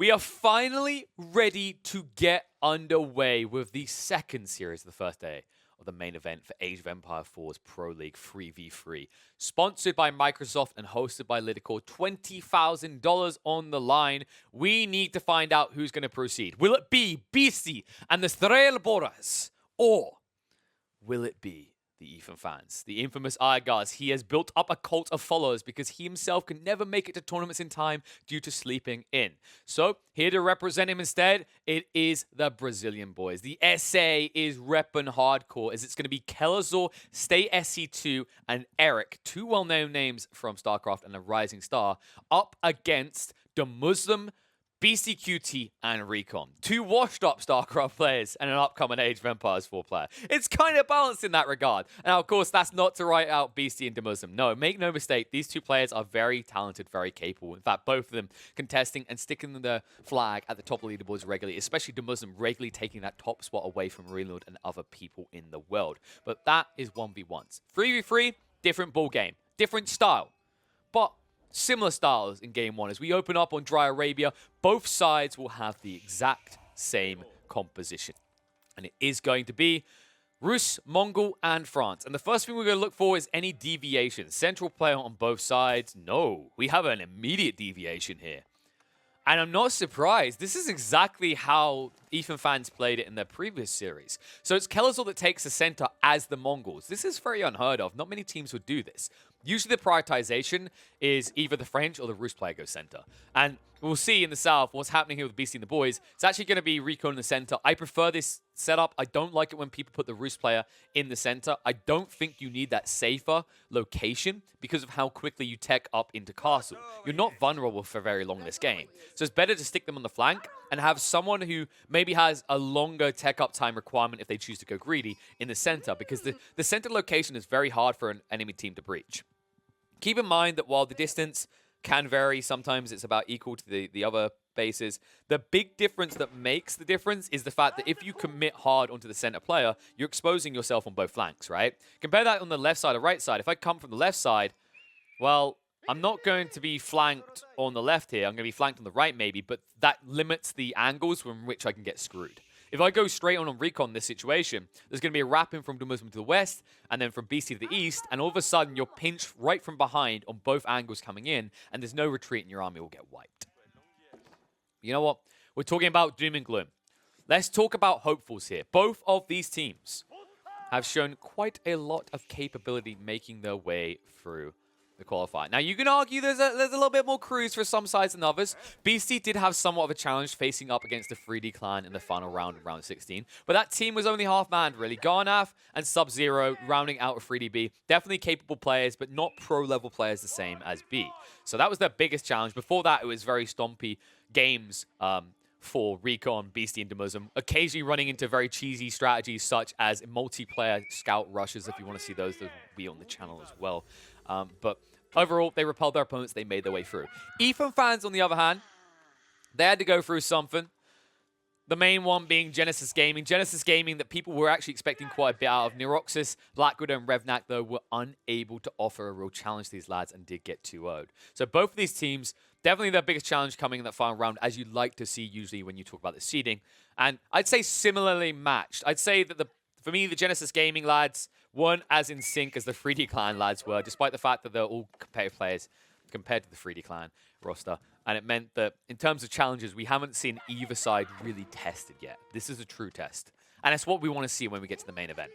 We are finally ready to get underway with the second series of the first day of the main event for Age of Empires 4's Pro League 3v3. Sponsored by Microsoft and hosted by Lidicor, $20,000 on the line. We need to find out who's going to proceed. Will it be Beasty and the Straelboras? Or will it be the Ethan fans, the infamous Iagars? He has built up a cult of followers because he himself can never make it to tournaments in time due to sleeping in. So, here to represent him instead, it is the Brazilian boys. The SA is reppin' hardcore, as it's going to be Kelazhur, Stay SC2, and Erik, two well-known names from StarCraft and a rising star, up against DeMusliM, Beastyqt, and Recon. Two washed-up StarCraft players and an upcoming Age of Empires 4 player. It's kind of balanced in that regard. Now, of course, that's not to write out Beasty and DeMusliM. No, make no mistake, these two players are very talented, very capable. In fact, both of them contesting and sticking the flag at the top of the leaderboards regularly, especially DeMusliM regularly taking that top spot away from Reload and other people in the world. But that is 1v1s. 3v3, different ball game, different style. But similar styles in Game 1. As we open up on Dry Arabia, both sides will have the exact same composition. And it is going to be Rus, Mongol, and France. And the first thing we're going to look for is any deviation. Central player on both sides? No. We have an immediate deviation here. And I'm not surprised. This is exactly how Ethan fans played it in their previous series. So it's Kelazhur that takes the center as the Mongols. This is very unheard of. Not many teams would do this. Usually the prioritization is either the French or the Rus player goes center. And we'll see in the south what's happening here with Beasty and the boys. It's actually going to be Recon in the center. I prefer this setup. I don't like it when people put the Rus player in the center. I don't think you need that safer location because of how quickly you tech up into castle. You're not vulnerable for very long in this game. So it's better to stick them on the flank and have someone who maybe has a longer tech up time requirement if they choose to go greedy in the center, because the center location is very hard for an enemy team to breach. Keep in mind that while the distance can vary, sometimes it's about equal to the other bases. The big difference that makes the difference is the fact that if you commit hard onto the center player, you're exposing yourself on both flanks, right? Compare that on the left side or right side. If I come from the left side, well, I'm not going to be flanked on the left here. I'm going to be flanked on the right maybe, but that limits the angles from which I can get screwed. If I go straight on Recon in this situation, there's going to be a wrapping from DeMusliM to the west, and then from Beasty to the east, and all of a sudden you're pinched right from behind on both angles coming in, and there's no retreat and your army will get wiped. You know what? We're talking about doom and gloom. Let's talk about hopefuls here. Both of these teams have shown quite a lot of capability making their way through the qualifier. Now, you can argue there's a little bit more cruise for some sides than others. Beasty did have somewhat of a challenge facing up against the 3D clan in the final round of round 16, but that team was only half-manned, really. Garnath and Sub-Zero rounding out with 3DB. Definitely capable players, but not pro-level players the same as B. So that was their biggest challenge. Before that, it was very stompy games for Recon, Beasty, and DeMusliM, occasionally running into very cheesy strategies such as multiplayer scout rushes. If you want to see those, they'll be on the channel as well. But overall, they repelled their opponents. They made their way through. Ethan fans, on the other hand, they had to go through something. The main one being Genesis Gaming. Genesis Gaming that people were actually expecting quite a bit out of. Neuroxis, Black Widow, and Revnak, though, were unable to offer a real challenge to these lads and did get 2-0'd. So both of these teams, definitely their biggest challenge coming in that final round, as you'd like to see usually when you talk about the seeding. And I'd say similarly matched. I'd say that for me, the Genesis Gaming lads weren't as in sync as the 3D Clan lads were, despite the fact that they're all competitive players compared to the 3D Clan roster. And it meant that in terms of challenges, we haven't seen either side really tested yet. This is a true test. And it's what we want to see when we get to the main event.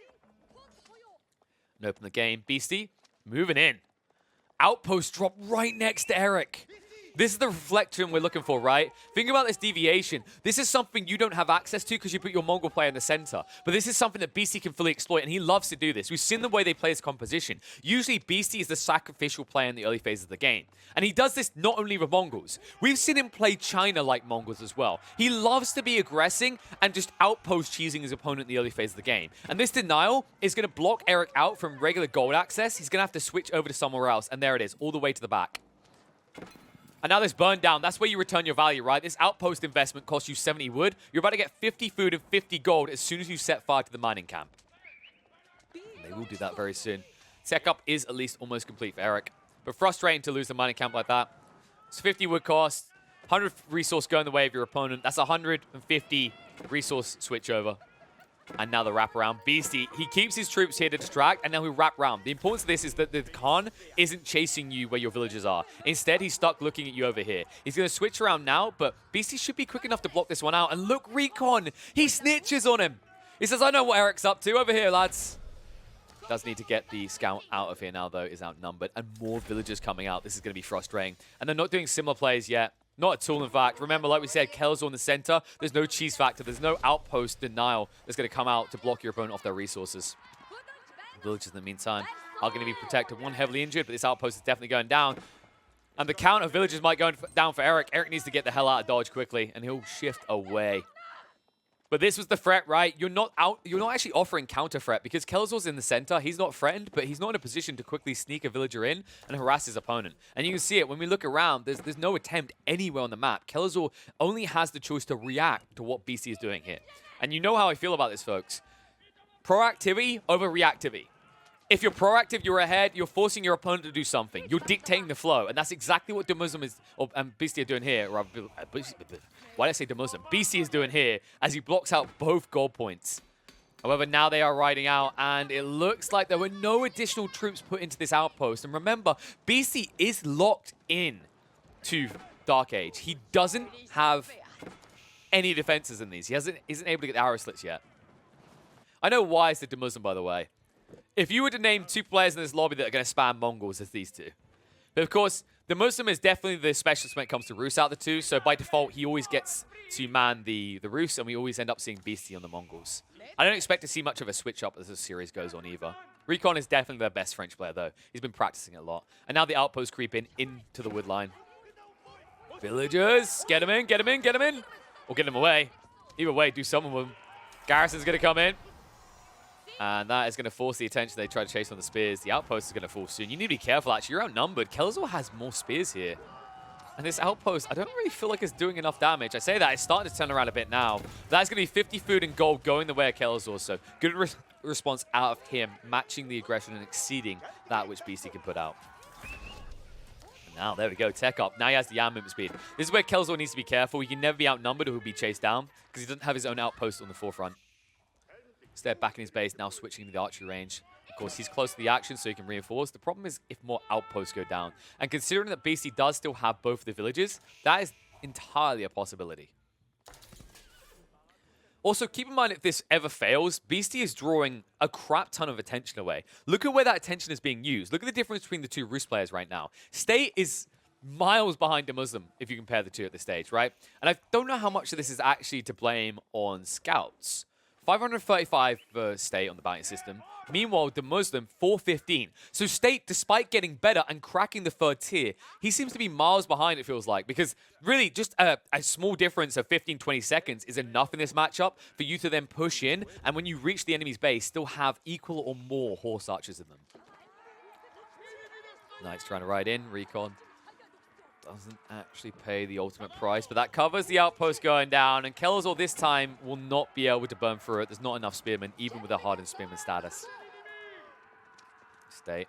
And open the game. Beasty, moving in. Outpost drop right next to Erik. This is the reflection we're looking for, right? Think about this deviation. This is something you don't have access to because you put your Mongol player in the center. But this is something that Beasty can fully exploit, and he loves to do this. We've seen the way they play his composition. Usually, Beasty is the sacrificial player in the early phases of the game. And he does this not only with Mongols. We've seen him play China like Mongols as well. He loves to be aggressing and just outpost cheesing his opponent in the early phase of the game. And this denial is going to block Erik out from regular gold access. He's going to have to switch over to somewhere else. And there it is, all the way to the back. And now this burn down, that's where you return your value, right? This outpost investment costs you 70 wood. You're about to get 50 food and 50 gold as soon as you set fire to the mining camp. And they will do that very soon. Tech up is at least almost complete for Erik. But frustrating to lose the mining camp like that. It's 50 wood cost. 100 resource going the way of your opponent. That's 150 resource switch over. And now the wraparound. Beasty, he keeps his troops here to distract, and now he'll wrap around. The importance of this is that the Khan isn't chasing you where your villagers are. Instead, he's stuck looking at you over here. He's going to switch around now, but Beasty should be quick enough to block this one out. And look, Recon, he snitches on him. He says, I know what Erik's up to over here, lads. Does need to get the scout out of here now, though, is outnumbered. And more villagers coming out. This is going to be frustrating. And they're not doing similar plays yet. Not at all, in fact. Remember, like we said, Kelazhur in the center. There's no cheese factor. There's no outpost denial that's going to come out to block your opponent off their resources. The villagers, in the meantime, are going to be protected. One heavily injured, but this outpost is definitely going down. And the count of villagers might go down for Erik. Erik needs to get the hell out of dodge quickly, and he'll shift away. But this was the threat, right? You're not actually offering counter threat because Kelazhur's in the center. He's not threatened, but he's not in a position to quickly sneak a villager in and harass his opponent. And you can see it when we look around. There's no attempt anywhere on the map. Kelazhur only has the choice to react to what Beasty is doing here. And you know how I feel about this, folks. Proactivity over reactivity. If you're proactive, you're ahead, you're forcing your opponent to do something. You're dictating the flow. And that's exactly what DeMusliM is, and Beasty are doing here. Why did I say DeMusliM? Beasty is doing here as he blocks out both gold points. However, now they are riding out, and it looks like there were no additional troops put into this outpost. And remember, Beasty is locked in to Dark Age. He doesn't have any defenses in these. He isn't able to get the arrow slits yet. I know why it's the DeMusliM, by the way. If you were to name 2 players in this lobby that are going to spam Mongols, it's these 2. But of course, DeMusliM is definitely the specialist when it comes to Rus out of the 2, so by default, he always gets to man the Rus, and we always end up seeing Beasty on the Mongols. I don't expect to see much of a switch up as the series goes on either. Recon is definitely their best French player, though. He's been practicing a lot. And now the outpost creep into the wood line. Villagers, get him in, get him in, get him in. Or get him away. Either way, do something with him. Garrison's going to come in. And that is going to force the attention. They try to chase on the spears. The outpost is going to fall soon. You need to be careful, actually. You're outnumbered. Kelazhur has more spears here. And this outpost, I don't really feel like it's doing enough damage. I say that, it's starting to turn around a bit now. That's going to be 50 food and gold going the way of Kelazhur. So good response out of him, matching the aggression and exceeding that which Beasty can put out. And now, there we go, tech up. Now he has the arm movement speed. This is where Kelazhur needs to be careful. He can never be outnumbered or he'll be chased down because he doesn't have his own outpost on the forefront. Instead, back in his base, now switching to the archery range. Of course, he's close to the action, so he can reinforce. The problem is if more outposts go down. And considering that Beasty does still have both of the villages, that is entirely a possibility. Also, keep in mind if this ever fails, Beasty is drawing a crap ton of attention away. Look at where that attention is being used. Look at the difference between the 2 Rus players right now. State is miles behind DeMusliM if you compare the 2 at this stage, right? And I don't know how much of this is actually to blame on scouts. 535 for State on the bounty system. Meanwhile, DeMusliM, 415. So State, despite getting better and cracking the 3rd tier, he seems to be miles behind, it feels like. Because really, just a small difference of 15, 20 seconds is enough in this matchup for you to then push in. And when you reach the enemy's base, still have equal or more horse archers in them. Knight's trying to ride in. Recon doesn't actually pay the ultimate price, but that covers the outpost going down, and Kelazhur this time will not be able to burn through it. There's not enough spearmen, even with a hardened spearman status. State.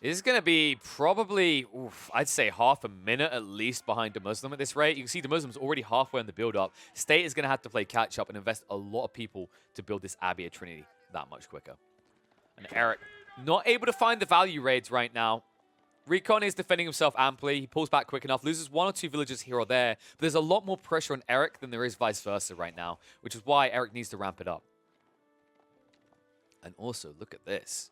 This is going to be probably, I'd say half a minute at least behind DeMusliM at this rate. You can see DeMuslim's already halfway on the build-up. State is going to have to play catch-up and invest a lot of people to build this Abbey of Trinity that much quicker. And Erik, not able to find the value raids right now. Recon is defending himself amply. He pulls back quick enough, loses 1 or 2 villagers here or there. But there's a lot more pressure on Erik than there is vice versa right now, which is why Erik needs to ramp it up. And also, look at this.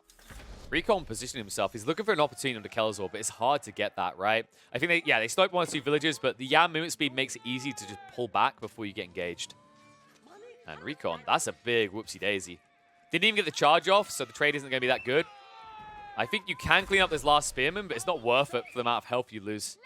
Recon positioning himself. He's looking for an opportunity under Kelazhur, but it's hard to get that, right? I think they snipe 1 or 2 villagers, but the Yam movement speed makes it easy to just pull back before you get engaged. And Recon, that's a big whoopsie-daisy. Didn't even get the charge off, so the trade isn't going to be that good. I think you can clean up this last spearman, but it's not worth it for the amount of health you lose.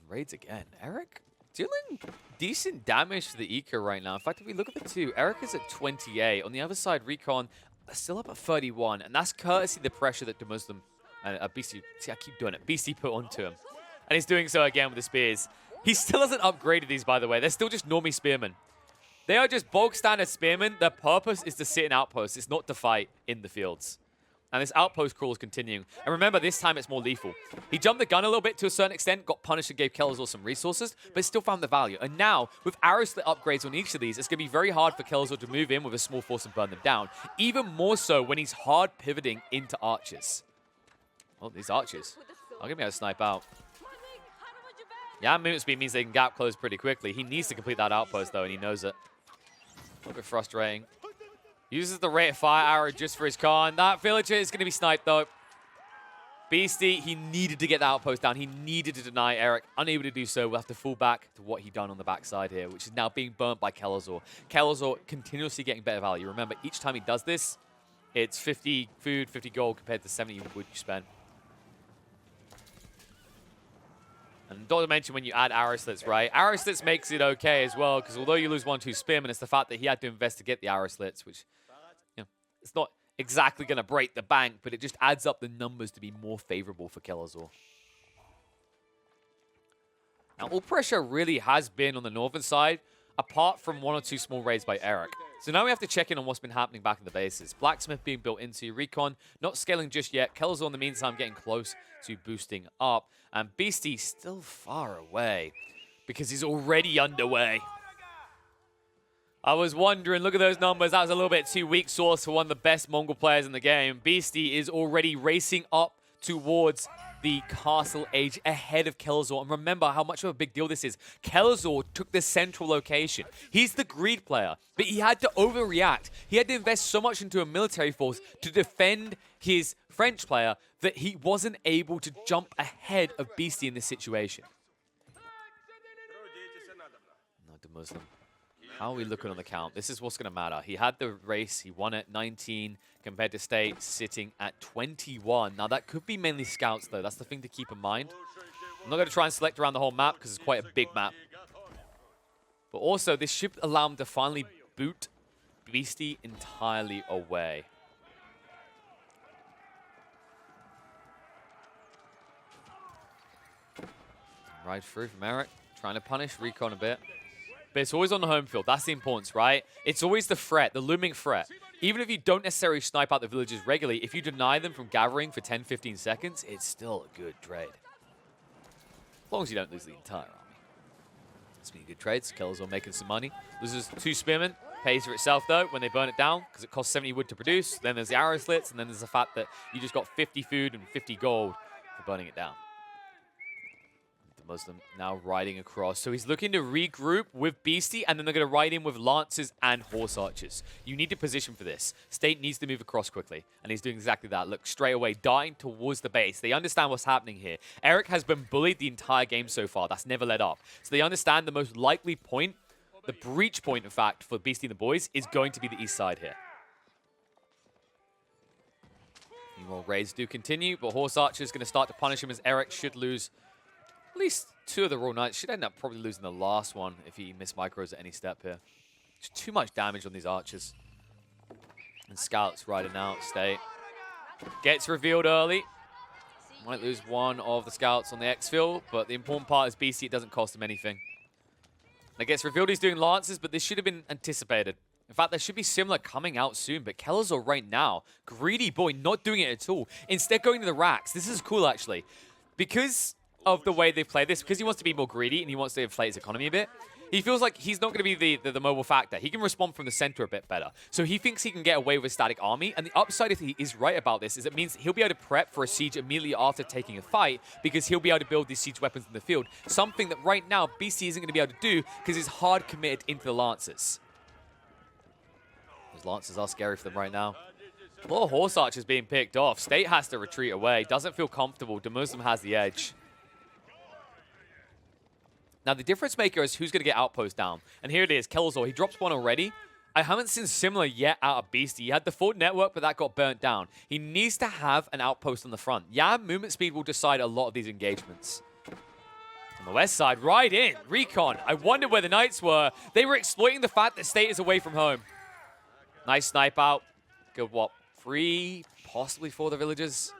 Raids again. Erik dealing decent damage to the Eco right now. In fact, if we look at the 2, Erik is at 28. On the other side, Recon still up at 31. And that's courtesy of the pressure that DeMusliM and Beasty, see, I keep doing it, Beasty put onto him. And he's doing so again with the spears. He still hasn't upgraded these, by the way. They're still just normie spearmen. They are just bog standard spearmen. Their purpose is to sit in outposts. It's not to fight in the fields. And this outpost crawl is continuing. And remember, this time it's more lethal. He jumped the gun a little bit to a certain extent, got punished and gave Kelazhur some resources, but still found the value. And now, with arrow slit upgrades on each of these, it's going to be very hard for Kelazhur to move in with a small force and burn them down. Even more so when he's hard pivoting into archers. Oh, these archers. I'll give me a snipe out. Yeah, movement speed means they can gap close pretty quickly. He needs to complete that outpost, though, and he knows it. A little bit frustrating. Uses the rate of fire arrow just for his con. That villager is going to be sniped, though. Beasty, he needed to get the outpost down. He needed to deny Erik. Unable to do so, we'll have to fall back to what he done on the backside here, which is now being burnt by Kelazhur. Kelazhur continuously getting better value. Remember, each time he does this, it's 50 food, 50 gold compared to 70 wood you spend. And don't mention when you add arrow slits, right? Arrow slits makes it okay as well, because although you lose 1-2 spearmen, it's the fact that he had to invest to get the arrow slits, which, you know, it's not exactly going to break the bank, but it just adds up the numbers to be more favorable for Kelazhur. Now, all pressure really has been on the northern side, apart from 1 or 2 small raids by Erik. So now we have to check in on what's been happening back in the bases. Blacksmith being built into Recon, not scaling just yet. Kelazhur, in the meantime, getting close to boosting up. And Beasty still far away because he's already underway. I was wondering, look at those numbers. That was a little bit too weak source for one of the best Mongol players in the game. Beasty is already racing up towards the castle age ahead of Kelazhur. And remember how much of a big deal this is. Kelazhur took the central location. He's the greed player, but he had to overreact. He had to invest so much into a military force to defend his French player that he wasn't able to jump ahead of Beasty in this situation. No, DeMusliM. How are we looking on the count? This is what's going to matter. He had the race. He won at 19 compared to State sitting at 21. Now, that could be mainly scouts, though. That's the thing to keep in mind. I'm not going to try and select around the whole map because it's quite a big map. But also, this should allow him to finally boot Beasty entirely away. Right through from Erik, trying to punish Recon a bit. But it's always on the home field. That's the importance, right? It's always the threat, the looming threat. Even if you don't necessarily snipe out the villagers regularly, if you deny them from gathering for 10, 15 seconds, it's still a good trade. As long as you don't lose the entire army. It's been good trades. Kelazhur making some money. Loses 2 spearmen. Pays for itself, though, when they burn it down, because it costs 70 wood to produce. Then there's the arrow slits, and then there's the fact that you just got 50 food and 50 gold for burning it down. DeMusliM now riding across. So he's looking to regroup with Beasty, and then they're going to ride in with Lancers and Horse Archers. You need to position for this. State needs to move across quickly, and he's doing exactly that. Look, straight away, darting towards the base. They understand what's happening here. Erik has been bullied the entire game so far. That's never let up. So they understand the most likely point, the breach point, in fact, for Beasty and the boys is going to be the east side here. More raids do continue, but Horse Archer is going to start to punish him as Erik should lose at least 2 of the Royal Knights. Should end up probably losing the last one if he missed micros at any step here. Just too much damage on these archers. And Scouts riding out. State gets revealed early. Might lose 1 of the Scouts on the exfil, but the important part is BC, it doesn't cost him anything. It gets revealed he's doing Lancers, but this should have been anticipated. In fact, there should be similar coming out soon, but Kelazhur right now, greedy boy, not doing it at all. Instead going to the racks. This is cool, actually. Because of the way they play this, because he wants to be more greedy and he wants to inflate his economy a bit, he feels like he's not going to be the mobile factor. He can respond from the center a bit better. So he thinks he can get away with a static army, and the upside, if he is right about this, is it means he'll be able to prep for a siege immediately after taking a fight, because he'll be able to build these siege weapons in the field, something that right now BC isn't going to be able to do because he's hard committed into the Lancers. Those Lancers are scary for them right now. A lot of Horse Archers being picked off. State has to retreat away. Doesn't feel comfortable. DeMusliM has the edge. Now, the difference maker is who's going to get Outpost down. And here it is, Kelazhur. He drops 1 already. I haven't seen similar yet out of Beasty. He had the full network, but that got burnt down. He needs to have an Outpost on the front. Yeah, movement speed will decide a lot of these engagements. On the west side, right in. Recon. I wonder where the Knights were. They were exploiting the fact that State is away from home. Nice snipe out. Good, what, 3, possibly 4 of the villagers?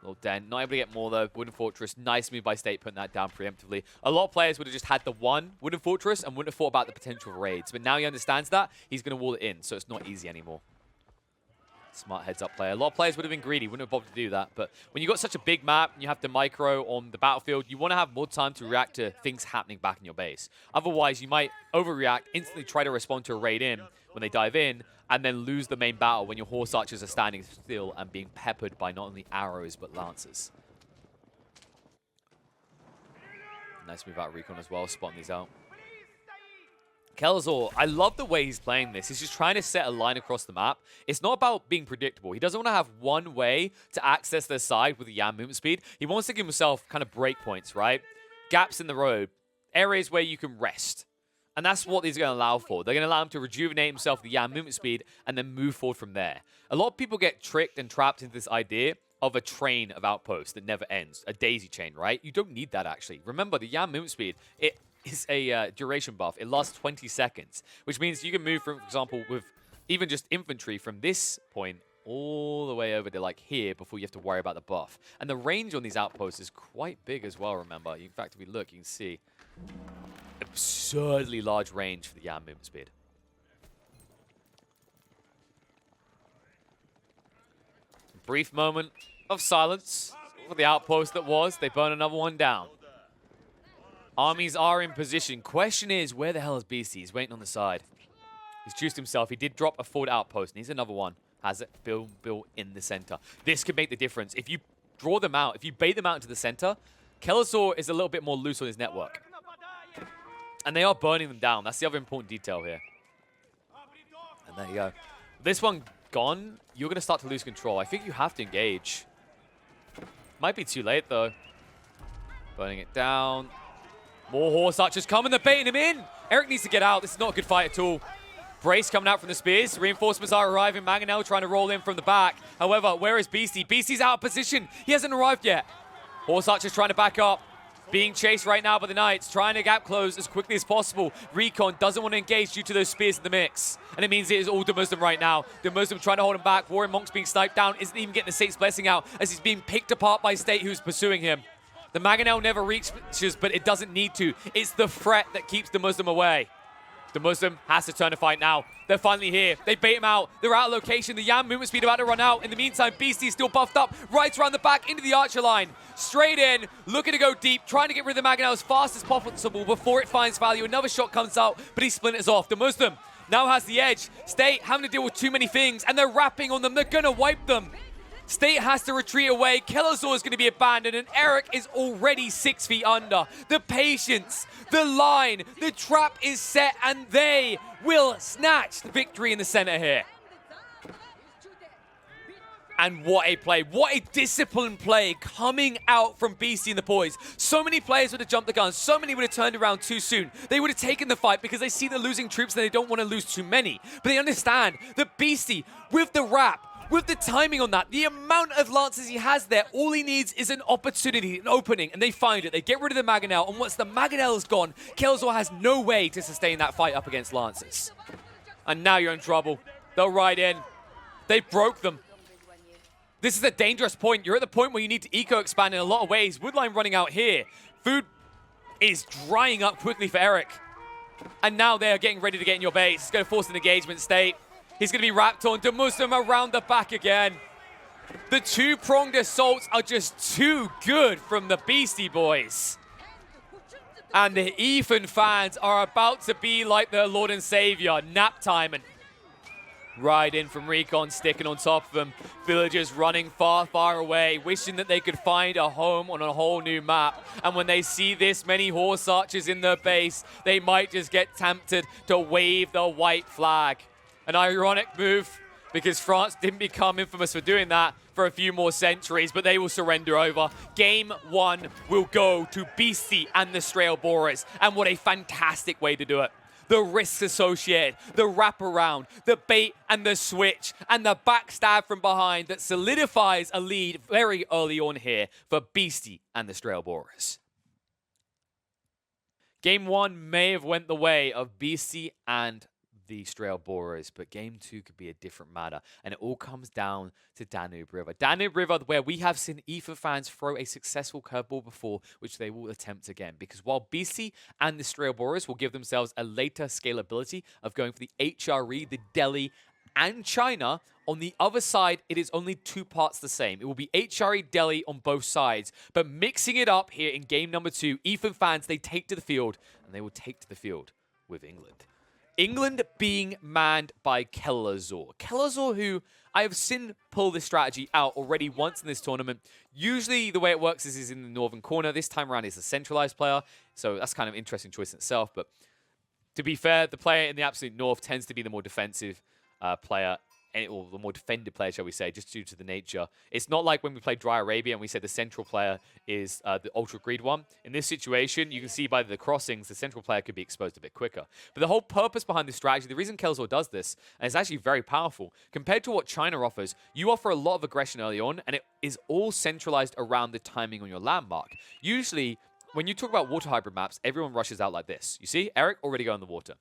Little dent. Not able to get more, though. Wooden Fortress. Nice move by State, putting that down preemptively. A lot of players would have just had the 1 Wooden Fortress and wouldn't have thought about the potential raids. But now he understands that. He's going to wall it in, so it's not easy anymore. Smart heads-up player. A lot of players would have been greedy, wouldn't have bothered to do that. But when you've got such a big map and you have to micro on the battlefield, you want to have more time to react to things happening back in your base. Otherwise, you might overreact, instantly try to respond to a raid in when they dive in, and then lose the main battle when your horse archers are standing still and being peppered by not only arrows, but lances. Nice move out of Recon as well, spotting these out. Kelazhur, I love the way he's playing this. He's just trying to set a line across the map. It's not about being predictable. He doesn't want to have one way to access their side with the Yam movement speed. He wants to give himself kind of breakpoints, right? Gaps in the road, areas where you can rest. And that's what he's going to allow for. They're going to allow him to rejuvenate himself with the Yam movement speed and then move forward from there. A lot of people get tricked and trapped into this idea of a train of outposts that never ends. A daisy chain, right? You don't need that, actually. Remember, the Yam movement speed, it is a duration buff. It lasts 20 seconds, which means you can move, for example, with even just infantry from this point all the way over to like here before you have to worry about the buff. And the range on these outposts is quite big as well, remember. In fact, if we look, you can see absurdly large range for the Yam movement speed. Brief moment of silence for the outpost that was. They burn another one down. Armies are in position. Question is, where the hell is Beasty? He's waiting on the side. He's juiced himself. He did drop a forward outpost. Needs another one. Has it built in the center. This could make the difference. If you draw them out, if you bait them out into the center, Kelazhur is a little bit more loose on his network. And they are burning them down. That's the other important detail here. And there you go. This one gone, you're going to start to lose control. I think you have to engage. Might be too late, though. Burning it down. More horse archers coming. They're baiting him in. Erik needs to get out. This is not a good fight at all. Brace coming out from the spears. Reinforcements are arriving. Mangonel trying to roll in from the back. However, where is Beasty? Beasty's out of position. He hasn't arrived yet. Horse archers trying to back up. Being chased right now by the Knights. Trying to gap close as quickly as possible. Recon doesn't want to engage due to those spears in the mix. And it means it is all DeMusliM right now. DeMusliM trying to hold him back. Warrior Monk's being sniped down. Isn't even getting the State's blessing out as he's being picked apart by State, who's pursuing him. The Mangonel never reaches, but it doesn't need to. It's the threat that keeps DeMusliM away. DeMusliM has to turn a fight now. They're finally here. They bait him out. They're out of location. The Yam movement speed about to run out. In the meantime, Beasty is still buffed up. Right around the back into the archer line. Straight in, looking to go deep, trying to get rid of the Mangonel as fast as possible before it finds value. Another shot comes out, but he splinters off. DeMusliM now has the edge. State having to deal with too many things, and they're wrapping on them. They're going to wipe them. State has to retreat away. Kelazhur is going to be abandoned, and Erik is already 6 feet under. The patience, the line, the trap is set, and they will snatch the victory in the center here. And what a play. What a disciplined play coming out from Beasty and the boys. So many players would have jumped the gun. So many would have turned around too soon. They would have taken the fight because they see the losing troops and they don't want to lose too many. But they understand that Beasty, with the wrap, with the timing on that, the amount of lances he has there, all he needs is an opportunity, an opening, and they find it. They get rid of the Mangonel, and once the Mangonel is gone, Kelazhur has no way to sustain that fight up against lances. And now you're in trouble. They'll ride in. They broke them. This is a dangerous point. You're at the point where you need to eco-expand in a lot of ways. Woodline running out here. Food is drying up quickly for Erik. And now they're getting ready to get in your base. It's going to force an engagement State. He's going to be wrapped on. DeMusliM around the back again. The two-pronged assaults are just too good from the Beasty boys. And the Ethan fans are about to be like their Lord and Savior, nap time. And ride in from Recon, sticking on top of them. Villagers running far, far away, wishing that they could find a home on a whole new map. And when they see this many horse archers in their base, they might just get tempted to wave the white flag. An ironic move, because France didn't become infamous for doing that for a few more centuries, but they will surrender over. Game 1 will go to Beasty and the Straelboras, and what a fantastic way to do it. The risks associated, the wraparound, the bait and the switch, and the backstab from behind that solidifies a lead very early on here for Beasty and the Straelboras. Game 1 may have went the way of Beasty and the Straelboras, but game 2 could be a different matter, and it all comes down to Danube River. Danube River, where we have seen Ether fans throw a successful curveball before, which they will attempt again, because while Beasty and the Straelboras will give themselves a later scalability of going for the HRE, the Delhi and China. On the other side, it is only 2 parts the same. It will be HRE Delhi on both sides. But mixing it up here in game number 2, Ethan fans, they take to the field, and they will take to the field with England. England being manned by Kelazhur. Kelazhur, who I have seen pull this strategy out already once in this tournament. Usually the way it works is he's in the northern corner. This time around he's a centralized player, so that's kind of an interesting choice in itself. But to be fair, the player in the absolute north tends to be the more defensive player, or the more defended player, shall we say, just due to the nature. It's not like when we played Dry Arabia and we said the central player is the Ultra Greed one. In this situation, you can see by the crossings, the central player could be exposed a bit quicker. But the whole purpose behind this strategy, the reason Kelazhur does this, and it's actually very powerful, compared to what China offers, you offer a lot of aggression early on, and it is all centralized around the timing on your landmark. Usually, when you talk about water hybrid maps, everyone rushes out like this. You see, Erik already go in the water.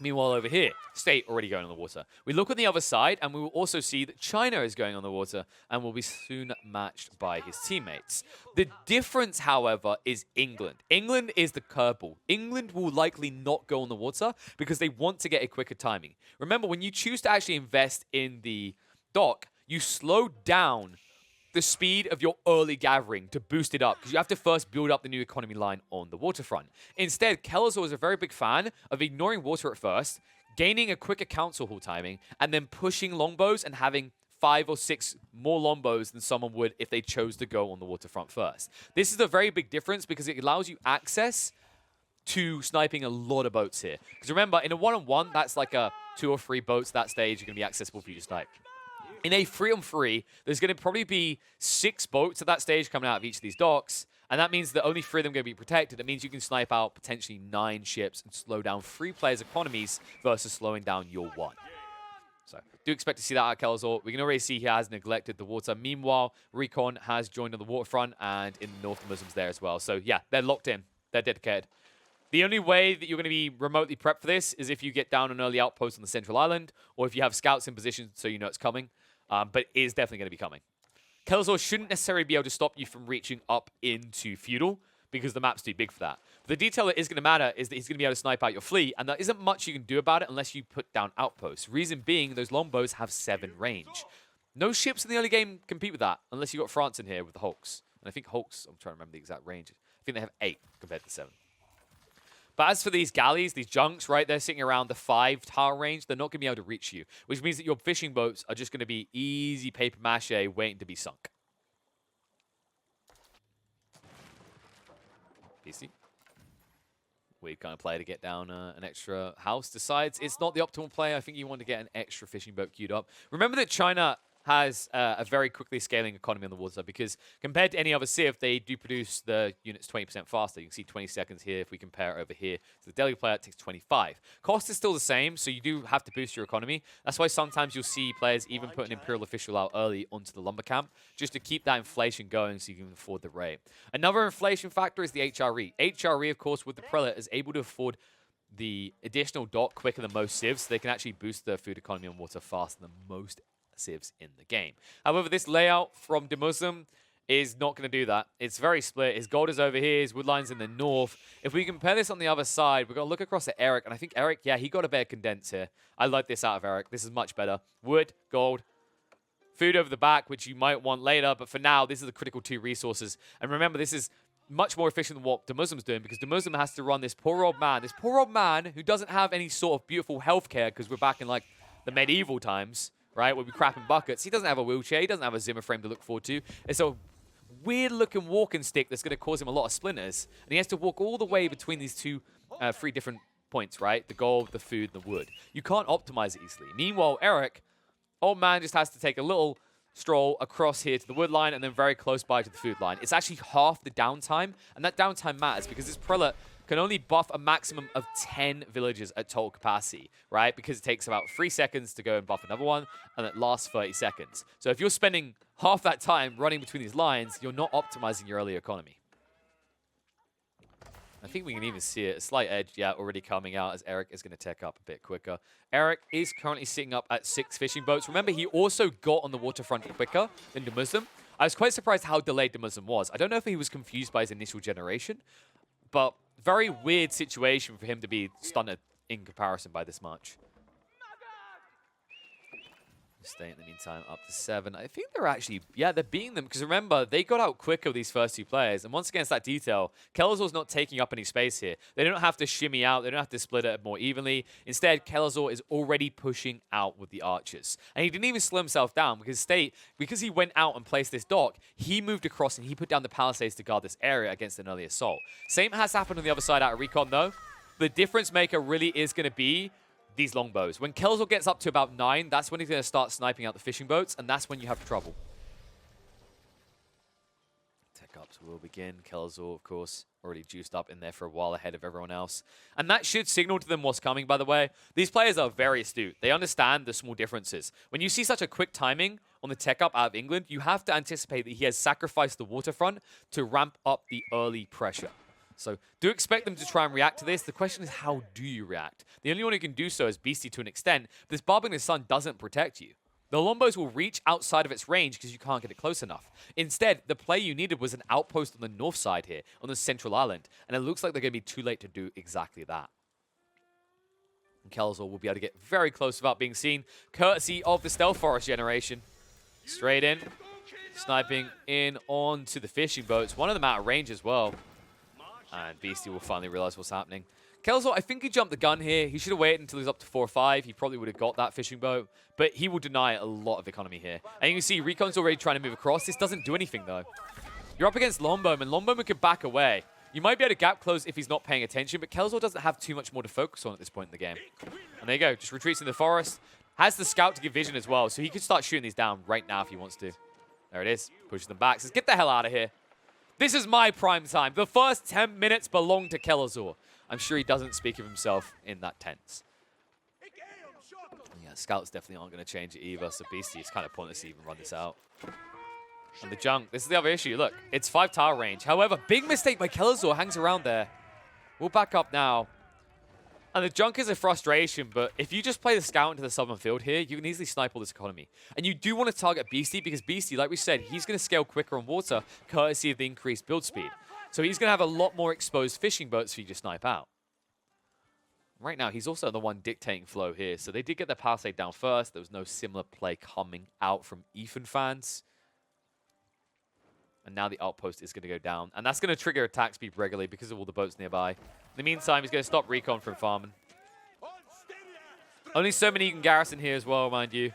Meanwhile, over here, State already going on the water. We look on the other side, and we will also see that China is going on the water and will be soon matched by his teammates. The difference, however, is England. England is the curveball. England will likely not go on the water because they want to get a quicker timing. Remember, when you choose to actually invest in the dock, you slow down the speed of your early gathering to boost it up, because you have to first build up the new economy line on the waterfront. Instead, Kelazhur is a very big fan of ignoring water at first, gaining a quicker council hall timing, and then pushing longbows and having 5 or 6 more longbows than someone would if they chose to go on the waterfront first. This is a very big difference because it allows you access to sniping a lot of boats here. Because remember, in a one-on-one, that's like a 2 or 3 boats that stage are going to be accessible for you to snipe. In a 3-on-3, there's going to probably be 6 boats at that stage coming out of each of these docks, and that means that only 3 of them are going to be protected. It means you can snipe out potentially 9 ships and slow down 3 players' economies versus slowing down your 1. So, do expect to see that at Kelazhur. We can already see he has neglected the water. Meanwhile, Recon has joined on the waterfront, and in the north, the Muslims there as well. So, yeah, they're locked in. They're dedicated. The only way that you're going to be remotely prepped for this is if you get down an early outpost on the central island, or if you have scouts in position so you know it's coming. But it is definitely going to be coming. Kelazhur shouldn't necessarily be able to stop you from reaching up into Feudal because the map's too big for that. But the detail that is going to matter is that he's going to be able to snipe out your fleet, and there isn't much you can do about it unless you put down outposts. Reason being, those longbows have 7 range. No ships in the early game compete with that unless you've got France in here with the Hulks. And I think Hulks, I'm trying to remember the exact range. I think they have 8 compared to 7. But as for these galleys, these junks, right, they're sitting around the 5 tower range. They're not going to be able to reach you, which means that your fishing boats are just going to be easy paper mache waiting to be sunk. Beasty. Weird kind of play to get down an extra house. Decides it's not the optimal play. I think you want to get an extra fishing boat queued up. Remember that China has a very quickly scaling economy on the water because compared to any other civ, they do produce the units 20% faster. You can see 20 seconds here if we compare it over here. So the Delhi player, it takes 25. Cost is still the same, so you do have to boost your economy. That's why sometimes you'll see players even put an Imperial official out early onto the lumber camp just to keep that inflation going so you can afford the rate. Another inflation factor is the HRE. HRE, of course, with the Prelate, is able to afford the additional dock quicker than most civs, so they can actually boost their food economy on water faster than most civs in the game. However, this layout from DeMusliM is not going to do that. It's very split. His gold is over here. His wood line's in the north. If we compare this on the other side, we're going to look across at Erik, and I think Erik, yeah, he got a better condense here. I like this out of Erik. This is much better. Wood, gold, food over the back, which you might want later, but for now, these are the critical 2 resources. And remember, this is much more efficient than what DeMuslim's doing because DeMusliM has to run this poor old man who doesn't have any sort of beautiful healthcare because we're back in like the medieval times, right, where we crap in buckets. He doesn't have a wheelchair. He doesn't have a Zimmer frame to look forward to. It's a weird-looking walking stick that's going to cause him a lot of splinters. And he has to walk all the way between these 3 different points, right? The gold, the food, and the wood. You can't optimize it easily. Meanwhile, Erik, old man just has to take a little stroll across here to the wood line and then very close by to the food line. It's actually half the downtime, and that downtime matters because this Prelate can only buff a maximum of 10 villages at total capacity, right? Because it takes about 3 seconds to go and buff another one, and it lasts 30 seconds. So if you're spending half that time running between these lines, you're not optimizing your early economy. I think we can even see it. A slight edge, yeah, already coming out as Erik is going to tech up a bit quicker. Erik is currently sitting up at 6 fishing boats. Remember, he also got on the waterfront quicker than DeMusliM. I was quite surprised how delayed DeMusliM was. I don't know if he was confused by his initial generation, but very weird situation for him to be stunned in comparison by this much. Stay in the meantime up to 7. I think they're actually, yeah, they're beating them. Because remember, they got out quicker, these first 2 players. And once again, it's that detail. Kelazhur's not taking up any space here. They don't have to shimmy out. They don't have to split it more evenly. Instead, Kelazhur is already pushing out with the archers. And he didn't even slow himself down because he went out and placed this dock, he moved across and he put down the palisades to guard this area against an early assault. Same has happened on the other side out of Recon, though. The difference maker really is going to be these longbows. When Kelazhur gets up to about 9, that's when he's going to start sniping out the fishing boats, and that's when you have trouble. Tech-ups will begin. Kelazhur, of course, already juiced up in there for a while ahead of everyone else. And that should signal to them what's coming, by the way. These players are very astute. They understand the small differences. When you see such a quick timing on the tech-up out of England, you have to anticipate that he has sacrificed the waterfront to ramp up the early pressure. So do expect them to try and react to this. The question is, how do you react? The only one who can do so is Beasty to an extent. This Barbender's Sun doesn't protect you. The Lombos will reach outside of its range because you can't get it close enough. Instead, the play you needed was an outpost on the north side here, on the central island. And it looks like they're going to be too late to do exactly that. And Kelazhur will be able to get very close without being seen, courtesy of the Straelboras generation. Straight in, sniping in onto the fishing boats. One of them out of range as well. And Beasty will finally realize what's happening. Kelazhur, I think he jumped the gun here. He should have waited until he was up to 4 or 5. He probably would have got that fishing boat. But he will deny a lot of economy here. And you can see Recon's already trying to move across. This doesn't do anything, though. You're up against Lombom, and Lombom can back away. You might be able to gap close if he's not paying attention, but Kelazhur doesn't have too much more to focus on at this point in the game. And there you go. Just retreats in the forest. Has the scout to give vision as well, so he could start shooting these down right now if he wants to. There it is. Pushes them back. Says, get the hell out of here. This is my prime time. The first 10 minutes belong to Kelazhur. I'm sure he doesn't speak of himself in that tense. Yeah, scouts definitely aren't going to change it either, so Beasty, it's kind of pointless to even run this out. And the junk, this is the other issue. Look, it's 5 tower range. However, big mistake by Kelazhur hangs around there. We'll back up now. And the junk is a frustration, but if you just play the scout into the southern field here, you can easily snipe all this economy. And you do want to target Beasty, because Beasty, like we said, he's going to scale quicker on water, courtesy of the increased build speed. So he's going to have a lot more exposed fishing boats for you to snipe out. Right now, he's also the one dictating flow here. So they did get their palisade down first. There was no similar play coming out from Ethan fans. And now the outpost is going to go down. And that's going to trigger attack speed regularly because of all the boats nearby. In the meantime, he's going to stop Recon from farming. Only so many you can garrison here as well, mind you.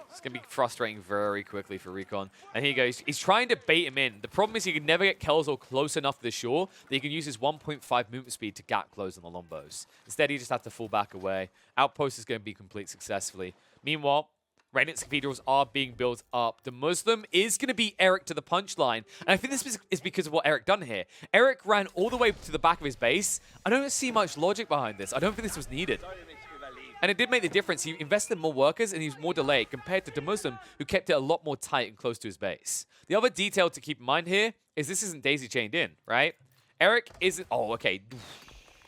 It's going to be frustrating very quickly for Recon. And here he goes. He's trying to bait him in. The problem is he can never get Kelazhur close enough to the shore that he can use his 1.5 movement speed to gap close on the Lombos. Instead, he just has to fall back away. Outpost is going to be complete successfully. Meanwhile, Reddit's cathedrals are being built up. DeMusliM is going to be Erik to the punchline. And I think this is because of what Erik done here. Erik ran all the way to the back of his base. I don't see much logic behind this. I don't think this was needed. And it did make the difference. He invested in more workers and he was more delayed compared to DeMusliM, who kept it a lot more tight and close to his base. The other detail to keep in mind here is this isn't daisy chained in, right? Erik isn't... Oh, okay.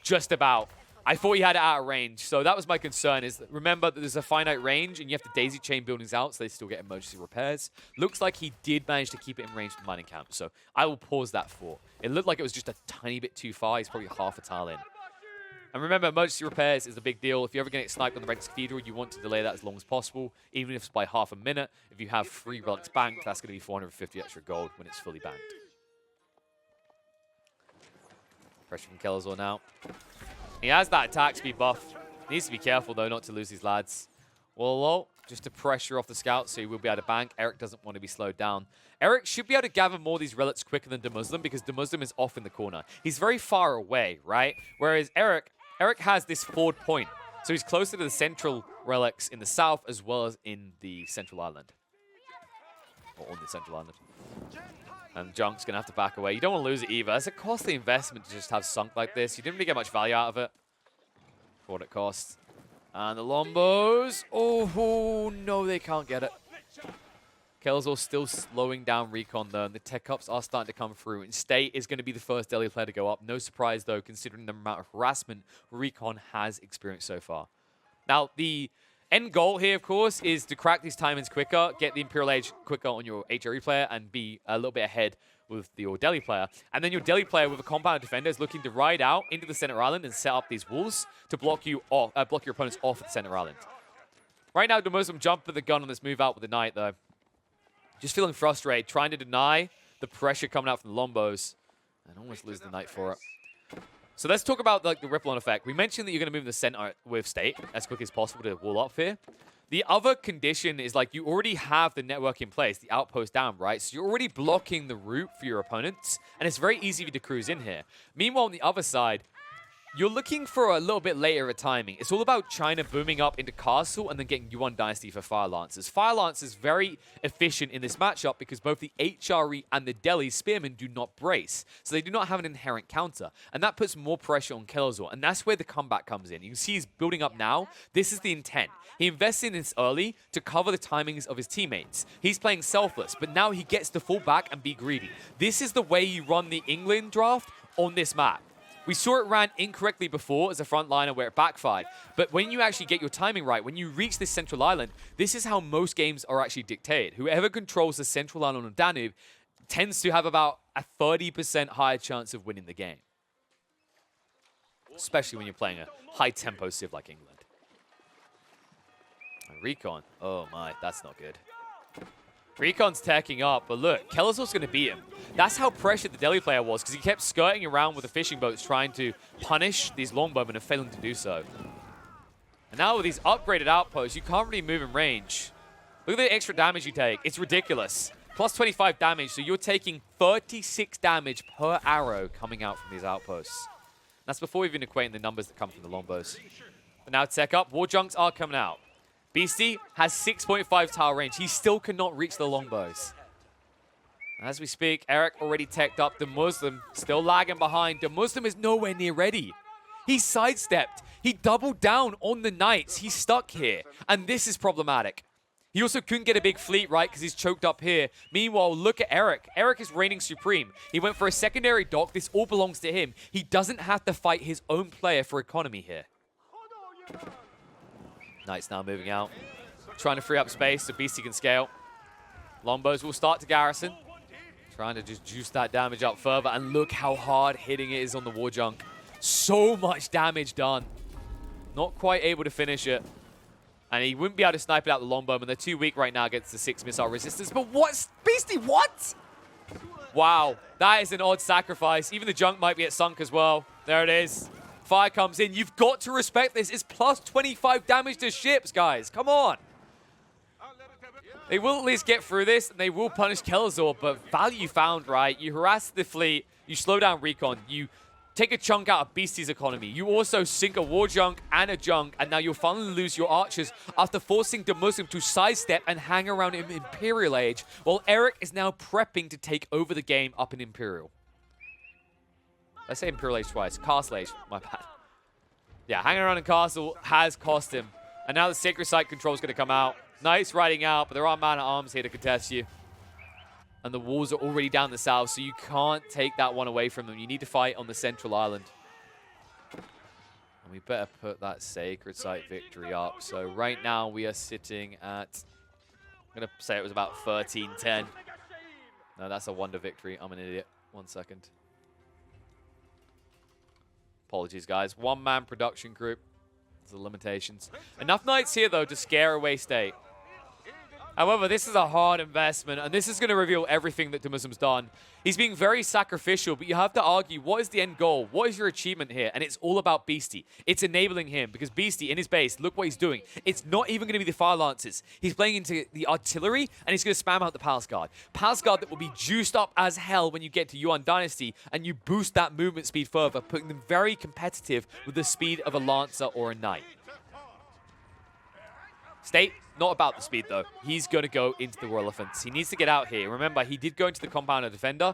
Just about. I thought he had it out of range. So that was my concern, is that remember that there's a finite range and you have to daisy chain buildings out so they still get emergency repairs. Looks like he did manage to keep it in range of the mining camp. So I will pause that for. It looked like it was just a tiny bit too far. He's probably half a tile in. And remember, emergency repairs is a big deal. If you're ever going to get sniped on the Reddit's Cathedral, you want to delay that as long as possible, even if it's by half a minute. If you have 3 relics banked, that's going to be 450 extra gold when it's fully banked. Pressure from Kelazhur now. He has that attack speed buff. Needs to be careful, though, not to lose these lads. Well, just to pressure off the scout, so he will be able to bank. Erik doesn't want to be slowed down. Erik should be able to gather more of these relics quicker than DeMusliM, because DeMusliM is off in the corner. He's very far away, right? Whereas Erik has this forward point. So he's closer to the central relics in the south as well as in the central island. Or on the central island. And Junk's going to have to back away. You don't want to lose it either. It's a costly investment to just have sunk like this. You didn't really get much value out of it for what it costs. And the Lombos. Oh, no, they can't get it. Kelazhur still slowing down Recon, though, and the tech ups are starting to come through. And State is going to be the first Delhi player to go up. No surprise, though, considering the amount of harassment Recon has experienced so far. Now, the end goal here, of course, is to crack these timings quicker, get the Imperial Age quicker on your HRE player, and be a little bit ahead with your Delhi player. And then your Delhi player with a compound defender is looking to ride out into the center island and set up these walls to block you off, block your opponents off at the center island. Right now, DeMusliM jumped for the gun on this move out with the Knight, though. Just feeling frustrated, trying to deny the pressure coming out from the Lombos. And almost lose the Knight for it. So let's talk about like the ripple-on effect. We mentioned that you're going to move in the center with State as quick as possible to wall up here. The other condition is like you already have the network in place, the outpost down, right? So you're already blocking the route for your opponents, and it's very easy for you to cruise in here. Meanwhile, on the other side, you're looking for a little bit later of timing. It's all about China booming up into Castle and then getting Yuan Dynasty for Fire Lancers. Fire Lancers very efficient in this matchup because both the HRE and the Delhi Spearmen do not brace. So they do not have an inherent counter. And that puts more pressure on Kelazhur. And that's where the comeback comes in. You can see he's building up now. This is the intent. He invests in this early to cover the timings of his teammates. He's playing selfless, but now he gets to fall back and be greedy. This is the way you run the England draft on this map. We saw it ran incorrectly before as a frontliner where it backfired. But when you actually get your timing right, when you reach this central island, this is how most games are actually dictated. Whoever controls the central island on Danube tends to have about a 30% higher chance of winning the game. Especially when you're playing a high-tempo civ like England. And Recon, oh my, that's not good. Recon's tacking up, but look, Kelazhur's going to beat him. That's how pressured the Delhi player was, because he kept skirting around with the fishing boats trying to punish these longbowmen and failing to do so. And now with these upgraded outposts, you can't really move in range. Look at the extra damage you take. It's ridiculous. Plus 25 damage, so you're taking 36 damage per arrow coming out from these outposts. That's before even equating the numbers that come from the longbos. But now tech up, war junks are coming out. Beasty has 6.5 tower range. He still cannot reach the longbows. As we speak, Erik already teched up. DeMusliM still lagging behind. DeMusliM is nowhere near ready. He sidestepped. He doubled down on the Knights. He's stuck here. And this is problematic. He also couldn't get a big fleet, right, because he's choked up here. Meanwhile, look at Erik. Erik is reigning supreme. He went for a secondary dock. This all belongs to him. He doesn't have to fight his own player for economy here. Knights now moving out. Trying to free up space so Beasty can scale. Longbows will start to garrison. Trying to just juice that damage up further. And look how hard hitting it is on the war junk. So much damage done. Not quite able to finish it. And he wouldn't be able to snipe it out the longbowman. They're too weak right now against the 6 missile resistance. But what? Beasty, what? Wow. That is an odd sacrifice. Even the junk might be at sunk as well. There it is. Fire comes in. You've got to respect this. It's plus 25 damage to ships, guys. Come on. They will at least get through this, and they will punish Kelazhur, but value found, right? You harass the fleet, you slow down Recon, you take a chunk out of Beasty's economy. You also sink a war junk and a junk, and now you'll finally lose your archers after forcing DeMusliM to sidestep and hang around in Imperial Age, while Erik is now prepping to take over the game up in Imperial. I say Imperial Age twice. Castle Age. My bad. Yeah, hanging around in Castle has cost him. And now the Sacred Site control is going to come out. Nice riding out, but there are man-at-arms here to contest you. And the walls are already down the south, so you can't take that one away from them. You need to fight on the central island. And we better put that Sacred Site victory up. So right now we are sitting at... I'm going to say it was about 13-10. No, that's a wonder victory. I'm an idiot. 1 second. Apologies, guys. One-man production group. There's the limitations. Enough Knights here, though, to scare away State. However, this is a hard investment, and this is going to reveal everything that DeMuslim's done. He's being very sacrificial, but you have to argue, what is the end goal? What is your achievement here? And it's all about Beasty. It's enabling him, because Beasty, in his base, look what he's doing. It's not even going to be the Fire Lancers. He's playing into the artillery, and he's going to spam out the Palace Guard. Palace Guard that will be juiced up as hell when you get to Yuan Dynasty, and you boost that movement speed further, putting them very competitive with the speed of a Lancer or a Knight. State, not about the speed, though. He's going to go into the Royal Elephants. He needs to get out here. Remember, he did go into the Compounder Defender,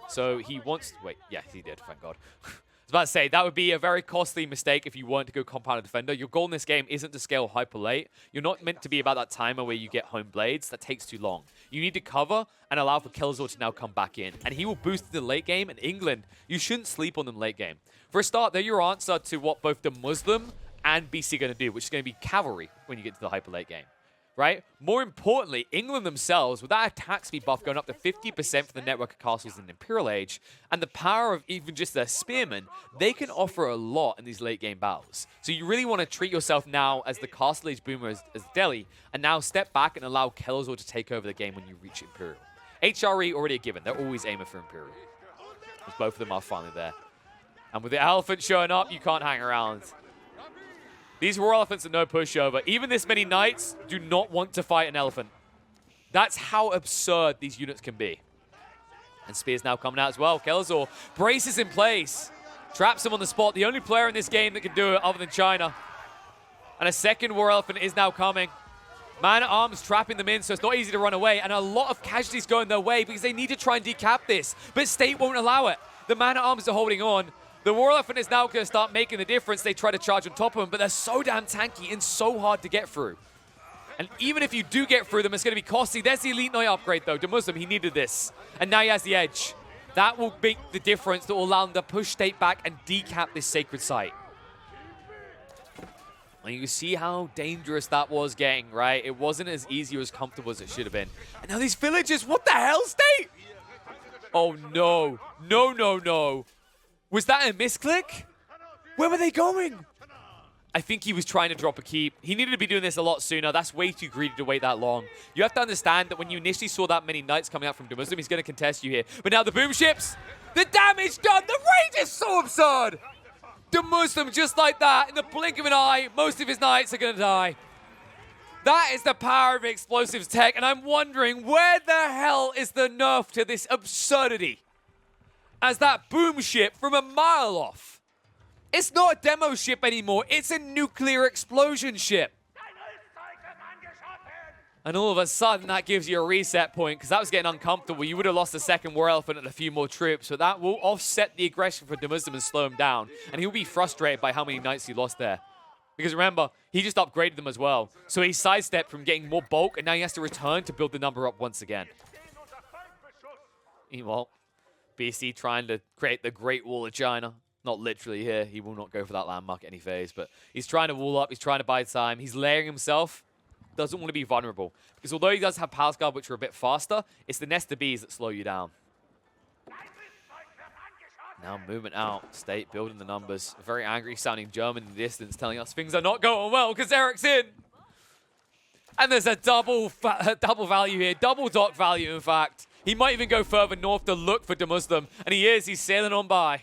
so he wants... Wait, yeah, he did, thank God. I was about to say, that would be a very costly mistake if you weren't to go Compounder Defender. Your goal in this game isn't to scale hyper late. You're not meant to be about that timer where you get home blades. That takes too long. You need to cover and allow for Kelazhur to now come back in. And he will boost the late game. And England, you shouldn't sleep on them late game. For a start, they're your answer to what both DeMusliM and Beasty are going to do, which is going to be cavalry when you get to the hyper late game. right? More importantly, England themselves, with that attack speed buff going up to 50% for the network of castles in Imperial Age, and the power of even just their spearmen, they can offer a lot in these late game battles. So you really want to treat yourself now as the Castle Age boomer as Delhi, and now step back and allow Kelazhur to take over the game when you reach Imperial. HRE already a given. They're always aiming for Imperial. Because both of them are finally there. And with the elephant showing up, you can't hang around. These war elephants are no pushover. Even this many knights do not want to fight an elephant. That's how absurd these units can be. And Spear's now coming out as well. Kelazhur braces in place. Traps him on the spot. The only player in this game that can do it other than China. And a second war elephant is now coming. Man-at-Arms trapping them in, so it's not easy to run away. And a lot of casualties going their way because they need to try and decap this. But State won't allow it. The Man-at-Arms are holding on. The War Elephant is now going to start making the difference. They try to charge on top of them, but they're so damn tanky and so hard to get through. And even if you do get through them, it's going to be costly. There's the Elite Knight upgrade, though. DeMusliM, he needed this. And now he has the edge. That will make the difference that will allow them to push State back and decap this sacred site. And you see how dangerous that was getting, right? It wasn't as easy or as comfortable as it should have been. And now these villagers, what the hell, State? Oh, no. No, no, no. Was that a misclick? Where were they going? I think he was trying to drop a keep. He needed to be doing this a lot sooner. That's way too greedy to wait that long. You have to understand that when you initially saw that many knights coming out from DeMusliM, he's going to contest you here. But now the boom ships, the damage done, the range is so absurd. DeMusliM, just like that, in the blink of an eye, most of his knights are going to die. That is the power of explosives tech, and I'm wondering where the hell is the nerf to this absurdity? As that boom ship from a mile off. It's not a demo ship anymore, it's a nuclear explosion ship. And all of a sudden, that gives you a reset point, because that was getting uncomfortable. You would have lost the second War Elephant and a few more troops, so that will offset the aggression for DeMusliM and slow him down. And he'll be frustrated by how many knights he lost there. Because remember, he just upgraded them as well. So he sidestepped from getting more bulk, and now he has to return to build the number up once again. Meanwhile, BC trying to create the Great Wall of China. Not literally here. He will not go for that landmark at any phase, but he's trying to wall up. He's trying to buy time. He's layering himself. Doesn't want to be vulnerable. Because although he does have Palace Guard, which are a bit faster, it's the Nest of Bees that slow you down. Now movement out. State building the numbers. A very angry sounding German in the distance telling us things are not going well because Erik's in. And there's a double value here. Double dock value, in fact. He might even go further north to look for DeMusliM. And he is. He's sailing on by.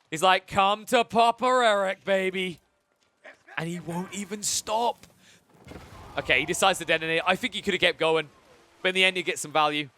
He's like, come to Papa Erik, baby. And he won't even stop. Okay, he decides to detonate. I think he could have kept going. But in the end, he gets some value.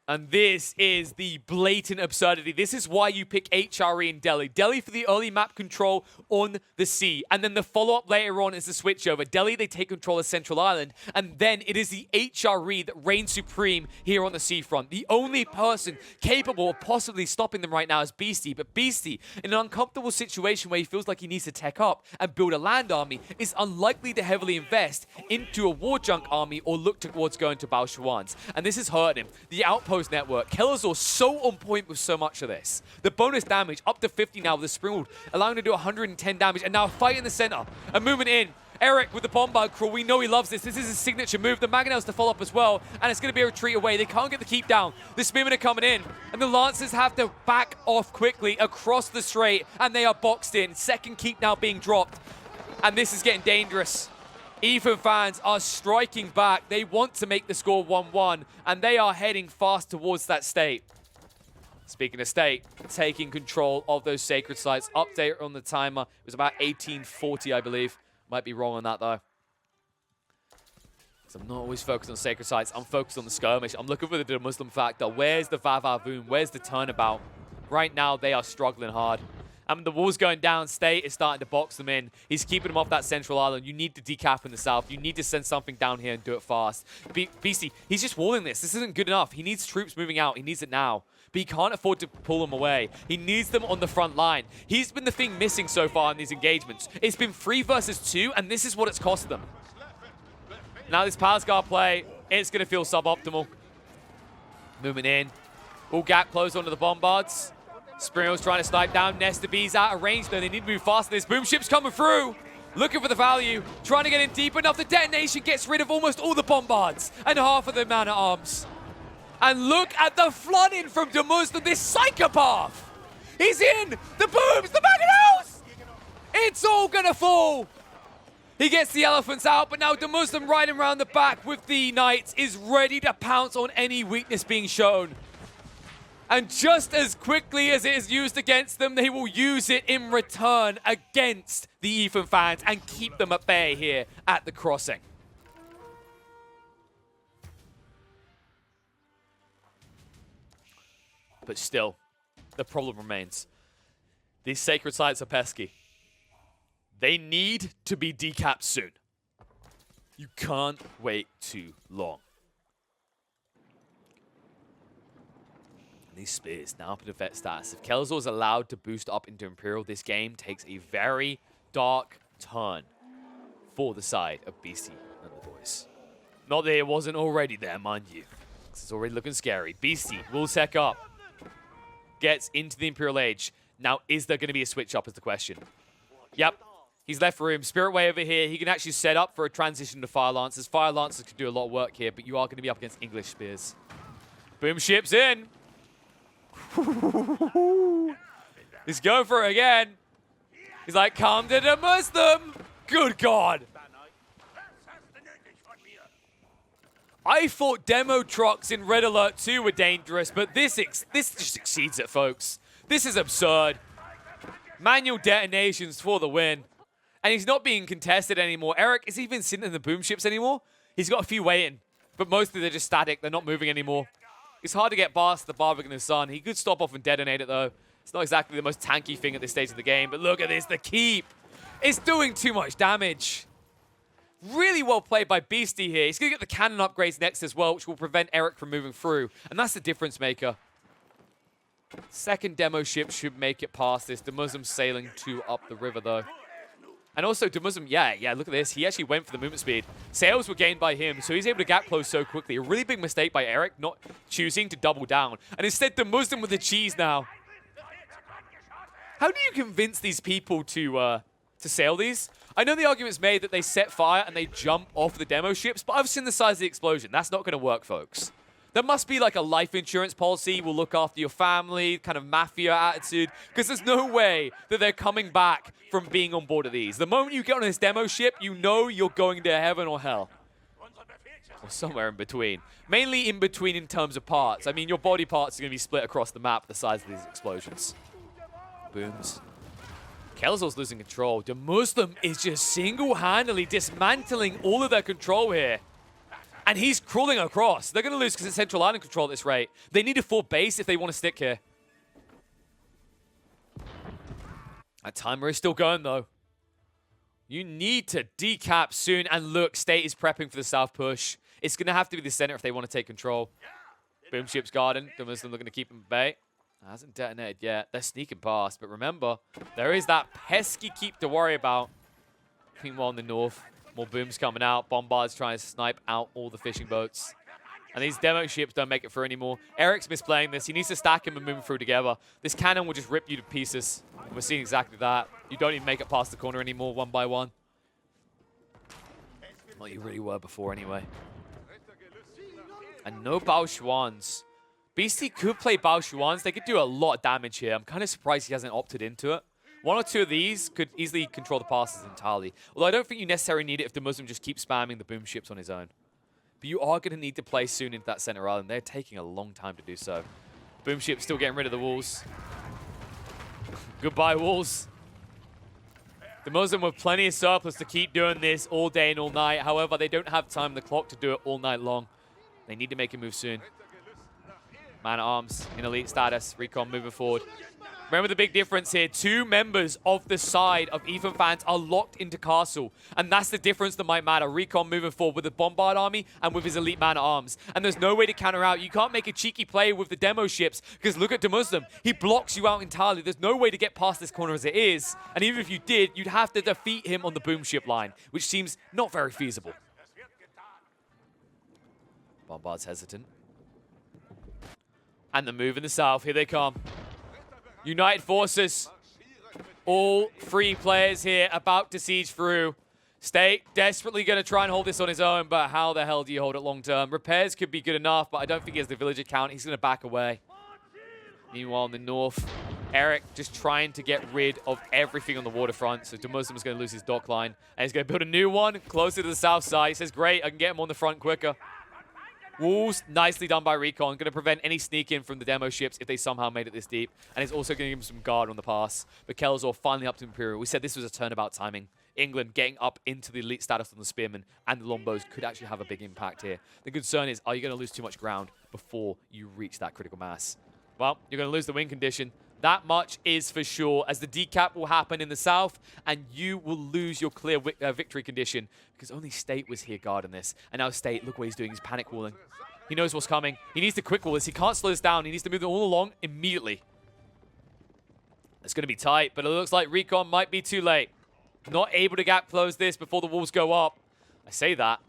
And this is the blatant absurdity. This is why you pick HRE in Delhi. Delhi for the early map control on the sea. And then the follow-up later on is the switchover. Delhi, they take control of Central Island. And then it is the HRE that reigns supreme here on the seafront. The only person capable of possibly stopping them right now is Beasty. But Beasty, in an uncomfortable situation where he feels like he needs to tech up and build a land army, is unlikely to heavily invest into a war junk army or look towards going to Balshuans. And this has hurt him. The outpost network. Kelazhur so on point with so much of this. The bonus damage up to 50 now with the Springald, allowing him to do 110 damage. And now a fight in the center. A movement in. Erik with the bombard crawl. We know he loves this. This is his signature move. The Mangonels to follow up as well. And it's going to be a retreat away. They can't get the keep down. The Spearmen are coming in. And the Lancers have to back off quickly across the strait. And they are boxed in. Second keep now being dropped. And this is getting dangerous. Ethan fans are striking back. They want to make the score 1-1, and they are heading fast towards that state. Speaking of state, taking control of those sacred sites. Update on the timer. It was about 1840, I believe. Might be wrong on that, though. So I'm not always focused on sacred sites. I'm focused on the skirmish. I'm looking for the DeMusliM factor. Where's the Vavavoom? Where's the turnabout? Right now, they are struggling hard. I mean, the wall's going down. State is starting to box them in. He's keeping them off that central island. You need to decap in the south. You need to send something down here and do it fast. Beasty, he's just walling this. This isn't good enough. He needs troops moving out. He needs it now. But he can't afford to pull them away. He needs them on the front line. He's been the thing missing so far in these engagements. It's been 3 versus 2, and this is what it's cost them. Now this Palace Guard play, it's going to feel suboptimal. Moving in. All gap closed onto the bombards. Springald's trying to snipe down. Nest of Bees out of range, though. They need to move faster. This boom ship's coming through. looking for the value, trying to get in deep enough. The detonation gets rid of almost all the bombards and half of the man-at-arms. And look at the flooding from DeMusliM, this psychopath. He's in, the booms, the back of the house. It's all gonna fall. He gets the elephants out, but now DeMusliM riding around the back with the knights is ready to pounce on any weakness being shown. And just as quickly as it is used against them, they will use it in return against the Ethan fans and keep them at bay here at the crossing. But still, the problem remains. These sacred sites are pesky. They need to be decapped soon. You can't wait too long. And these spears now up in vet status. If Kelazhur is allowed to boost up into Imperial, this game takes a very dark turn for the side of Beasty and the boys. Not that it wasn't already there, mind you. It's already looking scary. Beasty will tech up. Gets into the Imperial Age. Now, is there going to be a switch up is the question. Yep. He's left room. Spirit Way over here. He can actually set up for a transition to Fire Lancers. Fire Lancers can do a lot of work here, but you are going to be up against English Spears. Boom ships in. He's going for it again. He's like, come to DeMusliM. Good God. I thought demo trucks in Red Alert 2 were dangerous, but this just exceeds it, folks. This is absurd. Manual detonations for the win. And he's not being contested anymore. Erik, is he even sitting in the boom ships anymore? He's got a few waiting, but mostly they're just static. They're not moving anymore. It's hard to get past the Barbaric in the Sun. He could stop off and detonate it, though. It's not exactly the most tanky thing at this stage of the game, but look at this, the keep. It's doing too much damage. Really well played by Beasty here. He's going to get the cannon upgrades next as well, which will prevent Erik from moving through. And that's the difference maker. Second demo ship should make it past this. DeMusliM sailing to up the river, though. And also, DeMusliM, yeah, look at this. He actually went for the movement speed. Sails were gained by him, so he's able to gap close so quickly. A really big mistake by Erik, not choosing to double down. And instead, DeMusliM with the cheese now. How do you convince these people to sail these? I know the argument's made that they set fire and they jump off the demo ships, but I've seen the size of the explosion. That's not going to work, folks. There must be like a life insurance policy. We'll look after your family, kind of mafia attitude, because there's no way that they're coming back from being on board of these. The moment you get on this demo ship, you know you're going to heaven or hell. Or somewhere in between. Mainly in between in terms of parts. I mean, your body parts are going to be split across the map the size of these explosions. Booms. Kelazhur's losing control. DeMusliM is just single-handedly dismantling all of their control here. And he's crawling across. They're going to lose because it's central island control at this rate. They need a full base if they want to stick here. That timer is still going, though. You need to decap soon. And look, State is prepping for the south push. It's going to have to be the center if they want to take control. Boom ship's garden. DeMusliM looking to keep him at bay. Hasn't detonated yet. They're sneaking past. But remember, there is that pesky keep to worry about. Meanwhile, in the north, more booms coming out. Bombards trying to snipe out all the fishing boats. And these demo ships don't make it through anymore. Erik's misplaying this. He needs to stack him and move through together. This cannon will just rip you to pieces. We're seeing exactly that. You don't even make it past the corner anymore, one by one. Well, you really were before anyway. And no Bao Xuans. Beasty could play Bao Xuans. They could do a lot of damage here. I'm kind of surprised he hasn't opted into it. One or two of these could easily control the passes entirely. Although I don't think you necessarily need it if DeMusliM just keeps spamming the boom ships on his own. But you are going to need to play soon into that center island. They're taking a long time to do so. Boom ship still getting rid of the walls. Goodbye, walls. DeMusliM with plenty of surplus to keep doing this all day and all night. However, they don't have time on the clock to do it all night long. They need to make a move soon. Man-at-arms in elite status. Recon moving forward. Remember the big difference here. Two members of the side of Ethan fans are locked into castle. And that's the difference that might matter. Recon moving forward with the Bombard army and with his elite man-at-arms. And there's no way to counter out. You can't make a cheeky play with the demo ships because look at DeMusliM. He blocks you out entirely. There's no way to get past this corner as it is. And even if you did, you'd have to defeat him on the boom ship line, which seems not very feasible. Bombard's hesitant. And the move in the south. Here they come. United forces. All 3 players here about to siege through. State desperately going to try and hold this on his own, but how the hell do you hold it long term? Repairs could be good enough, but I don't think he has the villager count. He's going to back away. Meanwhile, in the north, Erik just trying to get rid of everything on the waterfront. So DeMusliM is going to lose his dock line. And he's going to build a new one closer to the south side. He says, great, I can get him on the front quicker. Wolves, nicely done by Recon. Going to prevent any sneak in from the demo ships if they somehow made it this deep. And it's also going to give him some guard on the pass. But Kelazhur finally up to Imperial. We said this was a turnabout timing. England getting up into the elite status on the Spearmen and the Longbows could actually have a big impact here. The concern is, are you going to lose too much ground before you reach that critical mass? Well, you're going to lose the win condition. That much is for sure, as the decap will happen in the south, and you will lose your clear victory condition, because only State was here guarding this. And now State, look what he's doing. He's panic walling. He knows what's coming. He needs to quick wall this. He can't slow this down. He needs to move it all along immediately. It's going to be tight, but it looks like Recon might be too late. Not able to gap close this before the walls go up. I say that.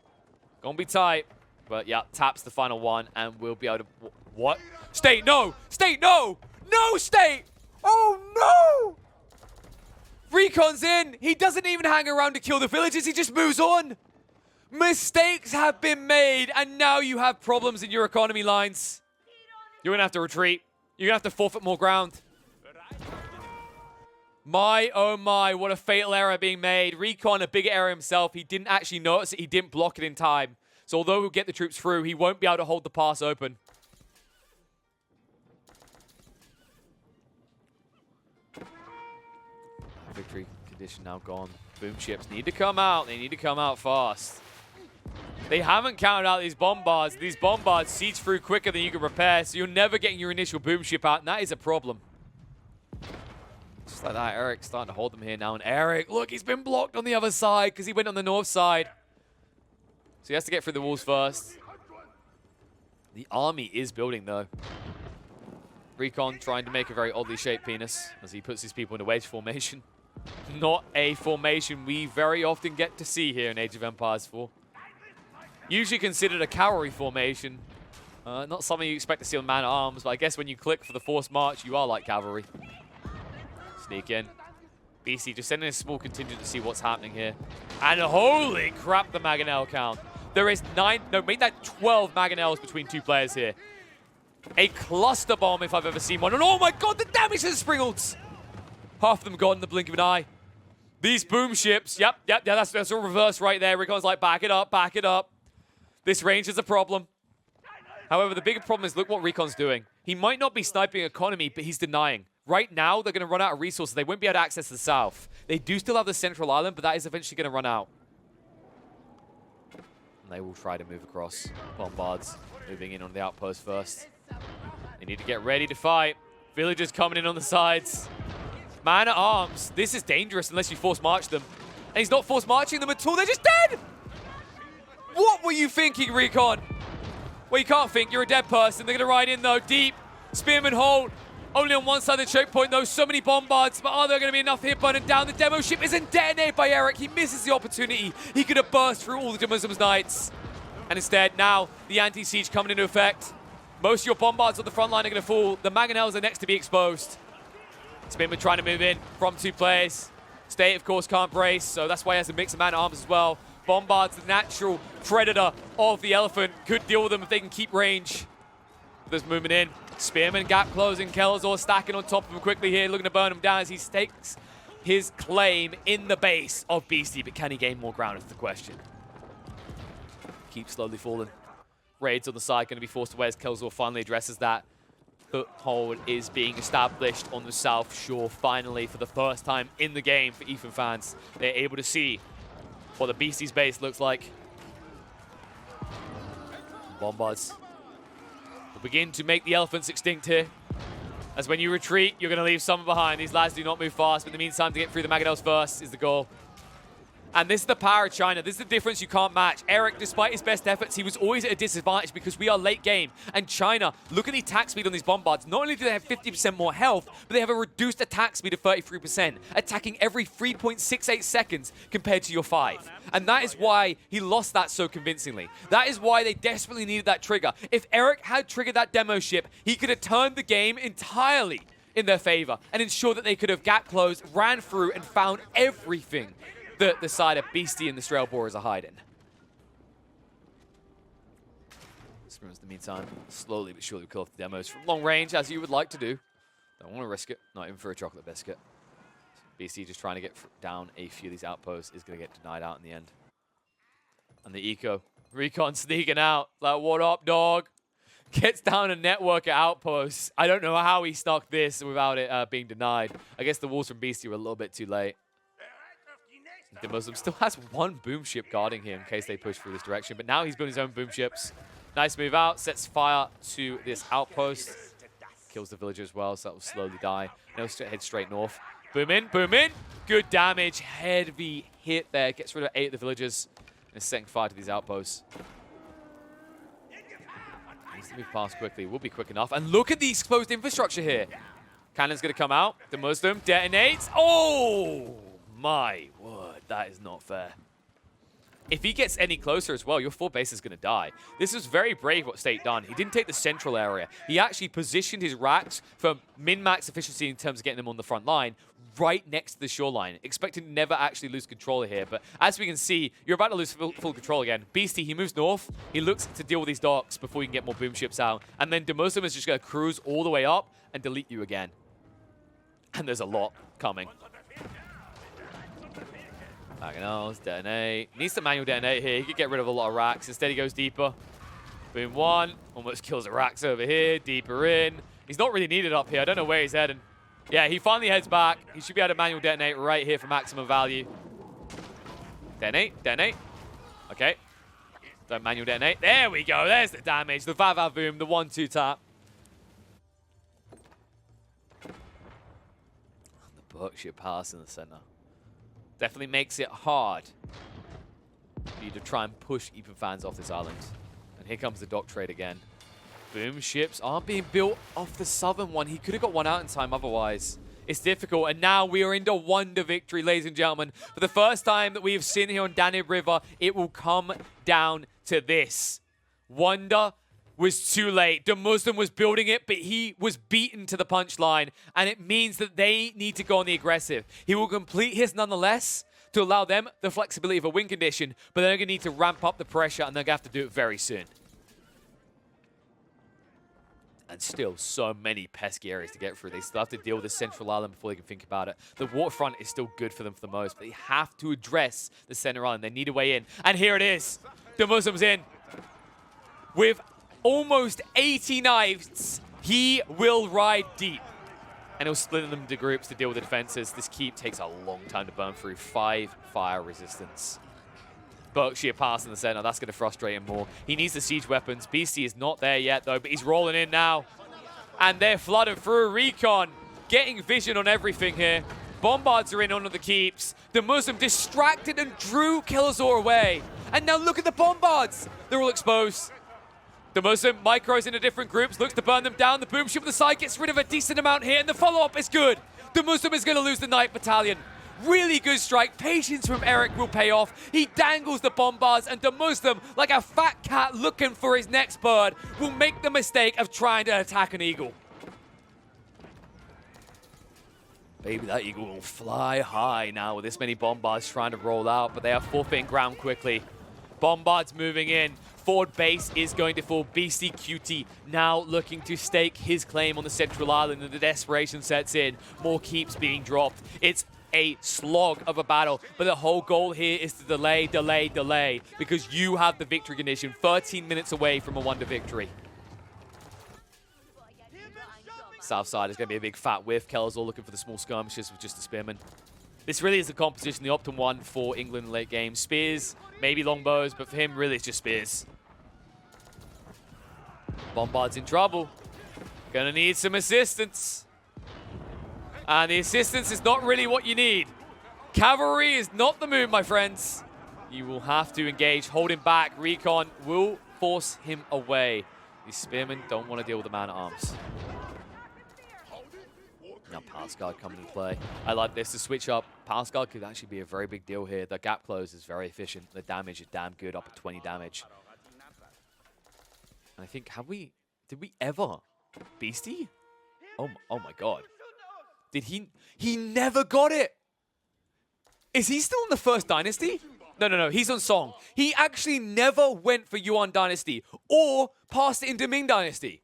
Gonna be tight. But yeah, taps the final one, and we'll be able to... What? State, no! State, no! No, State! Oh, no! Recon's in. He doesn't even hang around to kill the villagers. He just moves on. Mistakes have been made, and now you have problems in your economy lines. You're going to have to retreat. You're going to have to forfeit more ground. My, oh my, what a fatal error being made. Recon, a bigger error himself. He didn't actually notice it. He didn't block it in time. So although we'll get the troops through, he won't be able to hold the pass open. Victory condition now gone. Boom ships need to come out. They need to come out fast. They haven't counted out these bombards. These bombards siege through quicker than you can repair, so you're never getting your initial boom ship out, and that is a problem. Just like that, Erik's starting to hold them here now. And Erik, look, he's been blocked on the other side because he went on the north side. So he has to get through the walls first. The army is building, though. Recon trying to make a very oddly shaped penis as he puts his people in a wedge formation. Not a formation we very often get to see here in Age of Empires 4. Usually considered a cavalry formation. Not something you expect to see on man-at-arms, but I guess when you click for the forced march, you are like cavalry. Sneak in. Beasty just sending a small contingent to see what's happening here. And holy crap, the Mangonel count. There is 12 Mangonels between 2 players here. A cluster bomb if I've ever seen one. And oh my god, the damage to the Springles! Half of them gone in the blink of an eye. These boom ships, yep, that's all reverse right there. Recon's like, back it up, back it up. This range is a problem. However, the bigger problem is, look what Recon's doing. He might not be sniping economy, but he's denying. Right now, they're going to run out of resources. They won't be able to access the south. They do still have the central island, but that is eventually going to run out. And they will try to move across. Bombards moving in on the outpost first. They need to get ready to fight. Villagers coming in on the sides. Man at arms. This is dangerous unless you force march them. And he's not force marching them at all. They're just dead. What were you thinking, Recon? Well, you can't think. You're a dead person. They're going to ride in, though, deep. Spearman hold. Only on one side of the choke point, though. So many bombards. But are there going to be enough hit burning down? The demo ship isn't detonated by Erik. He misses the opportunity. He could have burst through all the DeMusliM's knights. And instead, now, the anti-siege coming into effect. Most of your bombards on the front line are going to fall. The Mangonels are next to be exposed. Spearman trying to move in from 2 players. State, of course, can't brace, so that's why he has a mix of man-at-arms as well. Bombards, the natural predator of the elephant, could deal with them if they can keep range. There's movement in. Spearman gap closing. Kelazhur stacking on top of him quickly here, looking to burn him down as he stakes his claim in the base of Beasty. But can he gain more ground is the question. Keep slowly falling. Raids on the side going to be forced away as Kelazhur finally addresses that. Foothold is being established on the south shore finally for the first time in the game for Ethan fans. They're able to see what the Beastys base looks like. Bombards will begin to make the elephants extinct here. As when you retreat, you're going to leave some behind. These lads do not move fast, but in the meantime, to get through the Mangonels first is the goal. And this is the power of China. This is the difference you can't match. Erik, despite his best efforts, he was always at a disadvantage because we are late game. And China, look at the attack speed on these bombards. Not only do they have 50% more health, but they have a reduced attack speed of 33%, attacking every 3.68 seconds compared to your 5. And that is why he lost that so convincingly. That is why they desperately needed that trigger. If Erik had triggered that demo ship, he could have turned the game entirely in their favor and ensure that they could have gap closed, ran through, and found everything that the side of Beasty and the Straelboras are hiding. In the meantime, slowly but surely we kill off the demos from long range, as you would like to do. Don't want to risk it, not even for a chocolate biscuit. BC just trying to get down a few of these outposts is going to get denied out in the end. And the eco. Recon sneaking out. Like, what up, dog? Gets down a network at outposts. I don't know how he stuck this without it being denied. I guess the walls from Beasty were a little bit too late. DeMusliM still has one boom ship guarding him in case they push through this direction, but now he's building his own boom ships. Nice move out, sets fire to this outpost. Kills the villager as well, so that will slowly die. Now head straight north. Boom in, boom in. Good damage, heavy hit there. Gets rid of 8 of the villagers and is setting fire to these outposts. Needs to move past quickly, will be quick enough. And look at the exposed infrastructure here. Cannon's gonna come out. DeMusliM detonates. Oh my word, that is not fair. If he gets any closer as well, your 4 base is going to die. This is very brave what State done. He didn't take the central area. He actually positioned his racks for min-max efficiency in terms of getting them on the front line right next to the shoreline, expecting to never actually lose control here. But as we can see, you're about to lose full control again. Beasty, he moves north. He looks to deal with these docks before he can get more boom ships out. And then DeMusliM is just going to cruise all the way up and delete you again. And there's a lot coming. Diagonals, detonate. Needs to manual detonate here. He could get rid of a lot of racks. Instead, he goes deeper. Boom 1. Almost kills the racks over here. Deeper in. He's not really needed up here. I don't know where he's heading. Yeah, he finally heads back. He should be able to manual detonate right here for maximum value. Detonate, detonate. Okay. Don't manual detonate. There we go. There's the damage. The Vavavoom, the 1-2 tap. The Berkshire pass in the center. Definitely makes it hard for you to try and push Ethan fans off this island. And here comes the dock trade again. Boom ships aren't being built off the southern one. He could have got one out in time otherwise. It's difficult, and now we are into Wonder victory, ladies and gentlemen. For the first time that we have seen here on Danube River, it will come down to this. Wonder was too late. DeMusliM was building it, but he was beaten to the punchline, and it means that they need to go on the aggressive. He will complete his nonetheless to allow them the flexibility of a win condition, but they're going to need to ramp up the pressure, and they're going to have to do it very soon. And still so many pesky areas to get through. They still have to deal with the central island before they can think about it. The waterfront is still good for them for the most, but they have to address the center island. They need a way in. And here it is. DeMuslim's in. With almost 80 knights, he will ride deep. And he'll split them into groups to deal with the defenses. This keep takes a long time to burn through. 5 fire resistance. Berkshire pass in the center. That's going to frustrate him more. He needs the siege weapons. Beasty is not there yet, though, but he's rolling in now. And they're flooded through. Recon getting vision on everything here. Bombards are in on the keeps. DeMusliM distracted and drew Kelazhur away. And now look at the bombards. They're all exposed. DeMusliM micros into different groups, looks to burn them down. The boom ship on the side gets rid of a decent amount here, and the follow-up is good. DeMusliM is going to lose the Knight Battalion. Really good strike. Patience from Erik will pay off. He dangles the bombards, and DeMusliM, like a fat cat looking for his next bird, will make the mistake of trying to attack an eagle. Maybe that eagle will fly high now with this many bombards trying to roll out, but they are forfeiting ground quickly. Bombards moving in. Forward base is going to fall. Beastyqt now looking to stake his claim on the central island, and the desperation sets in. More keeps being dropped. It's a slog of a battle, but the whole goal here is to delay, delay, delay, because you have the victory condition 13 minutes away from a Wonder victory. South side is going to be a big fat whiff. Kelazhur looking for the small skirmishes with just the spearmen. This really is the composition, the optimum one for England late game. Spears, maybe longbows, but for him, really it's just spears. Bombard's in trouble. Gonna need some assistance. And the assistance is not really what you need. Cavalry is not the move, my friends. You will have to engage, hold him back. Recon will force him away. These spearmen don't want to deal with the man-at-arms. Now Palace Guard coming into play. I like this to switch up. Palace Guard could actually be a very big deal here. The gap close is very efficient. The damage is damn good, up at 20 damage. And I think, did we ever Beasty? Oh my god. Did he? He never got it. Is he still in the first dynasty? No. He's on Song. He actually never went for Yuan Dynasty or passed it into Ming Dynasty.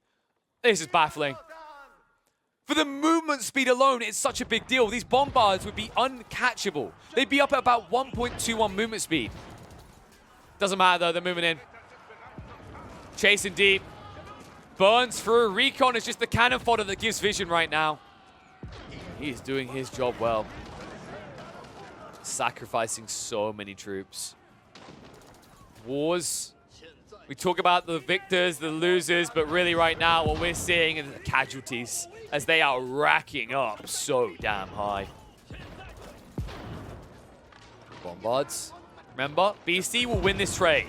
This is baffling. For the movement speed alone, it's such a big deal. These bombards would be uncatchable. They'd be up at about 1.21 movement speed. Doesn't matter though, they're moving in. Chasing deep. Burns through. Recon is just the cannon fodder that gives vision right now. He's doing his job well. Sacrificing so many troops. Wars. We talk about the victors, the losers, but really right now what we're seeing is the casualties as they are racking up so damn high. Bombards. Remember, Beasty will win this trade.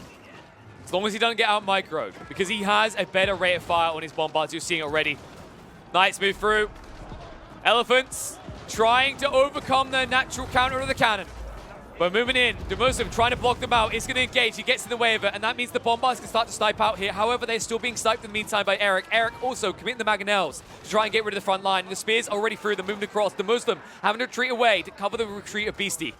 As long as he doesn't get out microed, because he has a better rate of fire on his bombards. You're seeing it already. Knights move through. Elephants trying to overcome their natural counter of the cannon. But moving in, DeMusliM trying to block them out. Is going to engage. He gets in the way of it, and that means the bombards can start to snipe out here. However, they're still being sniped in the meantime by Erik. Erik also committing the mangonels to try and get rid of the front line. And the spears already through. They're moving across. DeMusliM having to retreat away to cover the retreat of Beasty.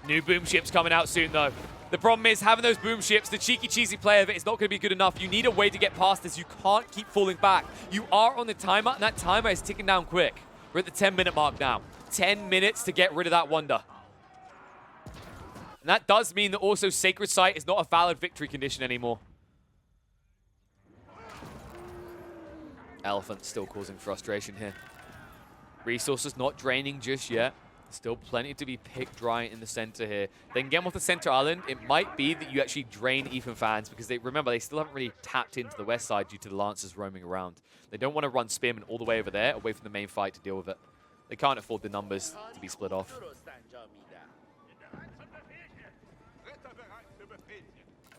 New boom ships coming out soon, though. The problem is having those boom ships, the cheeky, cheesy play of it is not going to be good enough. You need a way to get past this. You can't keep falling back. You are on the timer, and that timer is ticking down quick. We're at the 10-minute mark now. 10 minutes to get rid of that wonder. And that does mean that also Sacred Site is not a valid victory condition anymore. Elephant still causing frustration here. Resources not draining just yet. Still plenty to be picked dry in the center here. They can get them off the center island. It might be that you actually drain Ethan fans because remember, they still haven't really tapped into the west side due to the Lancers roaming around. They don't want to run Spearmen all the way over there, away from the main fight to deal with it. They can't afford the numbers to be split off.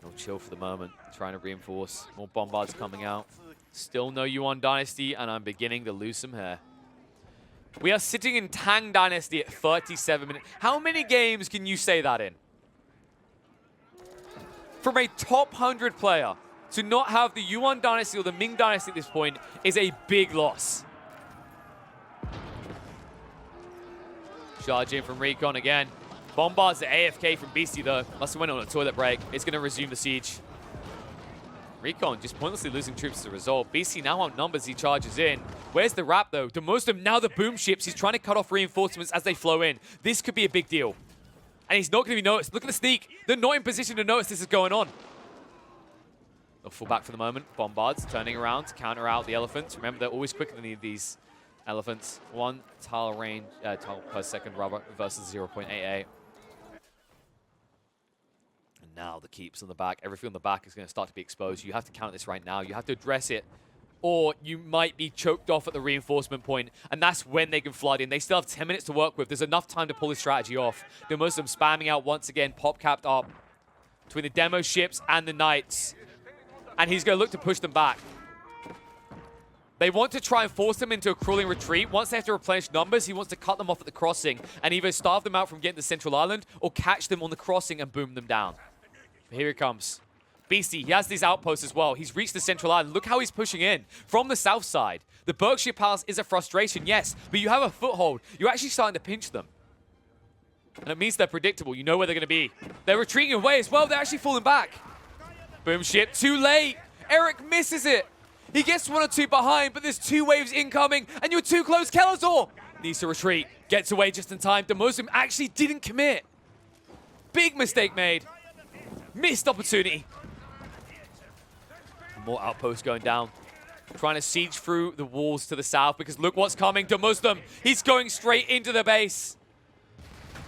No chill for the moment, trying to reinforce. More bombards coming out. Still no Yuan Dynasty, and I'm beginning to lose some hair. We are sitting in Tang Dynasty at 37 minutes. How many games can you say that in? From a top 100 player to not have the Yuan Dynasty or the Ming Dynasty at this point is a big loss. Charge in from Recon again. Bombards the AFK from Beasty though. Must have went on a toilet break. It's going to resume the siege. Recon just pointlessly losing troops as a result. Beasty now outnumbers, he charges in. Where's the wrap though? DeMusliM now the boom ships. He's trying to cut off reinforcements as they flow in. This could be a big deal. And he's not going to be noticed. Look at the sneak. They're not in position to notice this is going on. They'll fall back for the moment. Bombards turning around to counter out the elephants. Remember, they're always quicker than these elephants. 1 tile range, tile per second rubber versus 0.88. Now the keeps on the back. Everything on the back is going to start to be exposed. You have to counter this right now. You have to address it, or you might be choked off at the reinforcement point, and that's when they can flood in. They still have 10 minutes to work with. There's enough time to pull this strategy off. DeMusliM spamming out once again, pop capped up between the demo ships and the knights, and he's going to look to push them back. They want to try and force them into a crawling retreat. Once they have to replenish numbers, he wants to cut them off at the crossing and either starve them out from getting to Central Island or catch them on the crossing and boom them down. Here he comes. Beasty, he has these outposts as well. He's reached the Central Island. Look how he's pushing in from the south side. The Berkshire Palace is a frustration, yes, but you have a foothold. You're actually starting to pinch them. And it means they're predictable. You know where they're going to be. They're retreating away as well. They're actually falling back. Boom ship, too late. Erik misses it. He gets 1 or 2 behind, but there's 2 waves incoming, and you're too close. Kelazhur needs to retreat. Gets away just in time. DeMusliM actually didn't commit. Big mistake made. Missed opportunity. More outposts going down. Trying to siege through the walls to the south because look what's coming. DeMusliM, he's going straight into the base.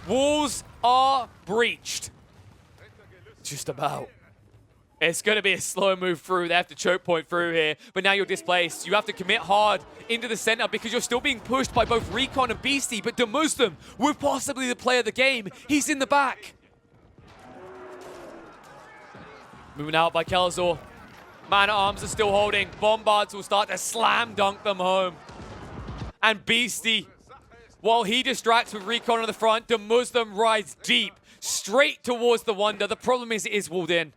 Walls are breached. Just about. It's going to be a slow move through. They have to choke point through here. But now you're displaced. You have to commit hard into the center because you're still being pushed by both Recon and Beasty. But DeMusliM, with possibly the player of the game, he's in the back. Moving out by Kelazhur. Man-at-Arms are still holding. Bombards will start to slam dunk them home. And Beasty, while he distracts with Recon on the front, DeMusliM rides deep, straight towards the Wonder. The problem is it is walled in.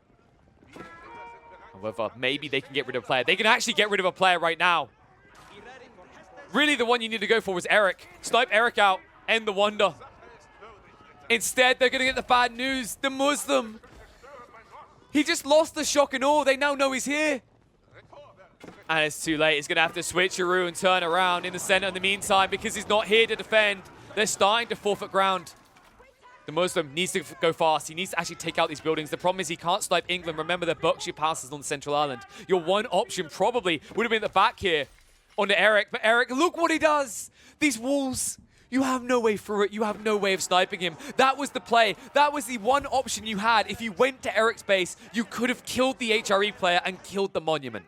However, maybe they can get rid of a player. They can actually get rid of a player right now. Really, the one you need to go for was Erik. Snipe Erik out, end the wonder. Instead, they're going to get the bad news. DeMusliM. He just lost the shock and awe. They now know he's here. And it's too late. He's going to have to switcheroo and turn around in the center in the meantime because he's not here to defend. They're starting to forfeit ground. DeMusliM needs to go fast. He needs to actually take out these buildings. The problem is he can't snipe England. Remember, their Berkshire passes on the central island. Your one option probably would have been at the back here onto Erik. But Erik, look what he does. These walls, you have no way through it. You have no way of sniping him. That was the play. That was the one option you had. If you went to Erik's base, you could have killed the HRE player and killed the monument.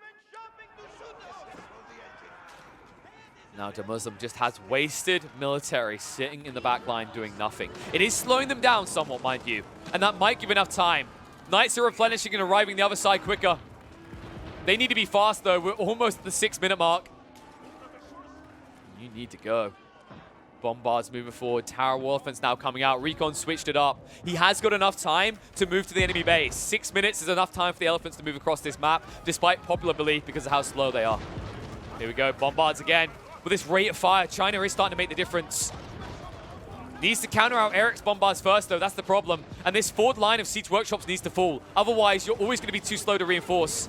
Now DeMusliM just has wasted military sitting in the back line doing nothing. It is slowing them down somewhat, mind you, and that might give enough time. Knights are replenishing and arriving the other side quicker. They need to be fast, though. We're almost at the 6-minute mark. You need to go. Bombards moving forward. Tower War offense now coming out. Recon switched it up. He has got enough time to move to the enemy base. 6 minutes is enough time for the Elephants to move across this map, despite popular belief because of how slow they are. Here we go. Bombards again. With this rate of fire, China is starting to make the difference. Needs to counter out Erik's bombards first, though. That's the problem. And this forward line of siege workshops needs to fall. Otherwise, you're always going to be too slow to reinforce.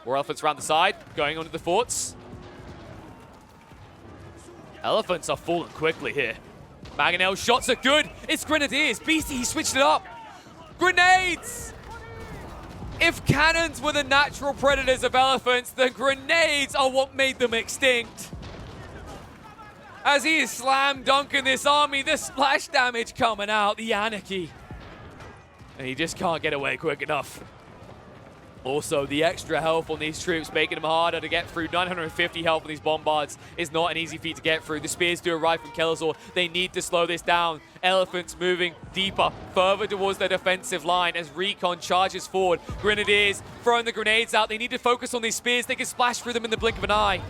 More Elephants around the side, going onto the forts. Elephants are falling quickly here. Mangonel shots are good. It's Grenadiers. Beasty, he switched it up. Grenades! If cannons were the natural predators of elephants, the grenades are what made them extinct. As he is slam dunking this army, the splash damage coming out, the anarchy. And he just can't get away quick enough. Also, the extra health on these troops, making them harder to get through. 950 health on these bombards is not an easy feat to get through. The spears do arrive from Kelazhur. They need to slow this down. Elephants moving deeper, further towards their defensive line as Recon charges forward. Grenadiers throwing the grenades out. They need to focus on these spears. They can splash through them in the blink of an eye.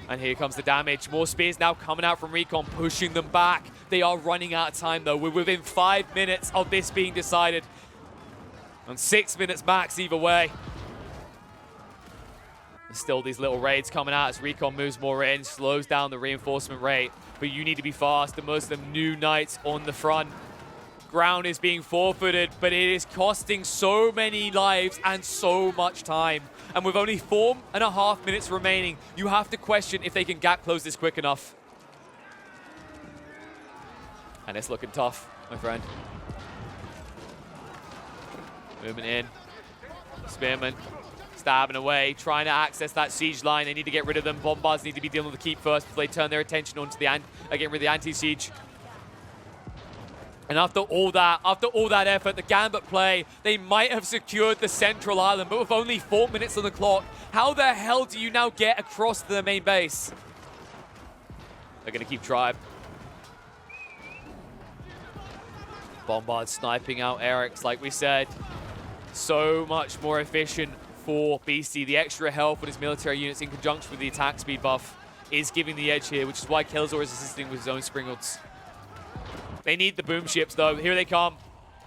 And here comes the damage. More spears now coming out from Recon, pushing them back. They are running out of time, though. We're within 5 minutes of this being decided. And 6 minutes max either way. Still these little raids coming out as Recon moves more in, slows down the reinforcement rate. But you need to be fast. DeMusliM new knights on the front. Ground is being forfeited, but it is costing so many lives and so much time. And with only 4.5 minutes remaining, you have to question if they can gap close this quick enough. And it's looking tough, my friend. Moving in. Spearman stabbing away, trying to access that siege line. They need to get rid of them. Bombards need to be dealing with the keep first before they turn their attention onto the getting rid of the anti-siege. And after all that effort, the gambit play, they might have secured the central island, but with only 4 minutes on the clock, how the hell do you now get across to the main base? They're going to keep trying. Bombard sniping out Erik's, like we said. So much more efficient for Beasty. The extra health with his military units in conjunction with the attack speed buff is giving the edge here, which is why Kelazhur is assisting with his own Springalds. They need the boom ships, though. Here they come.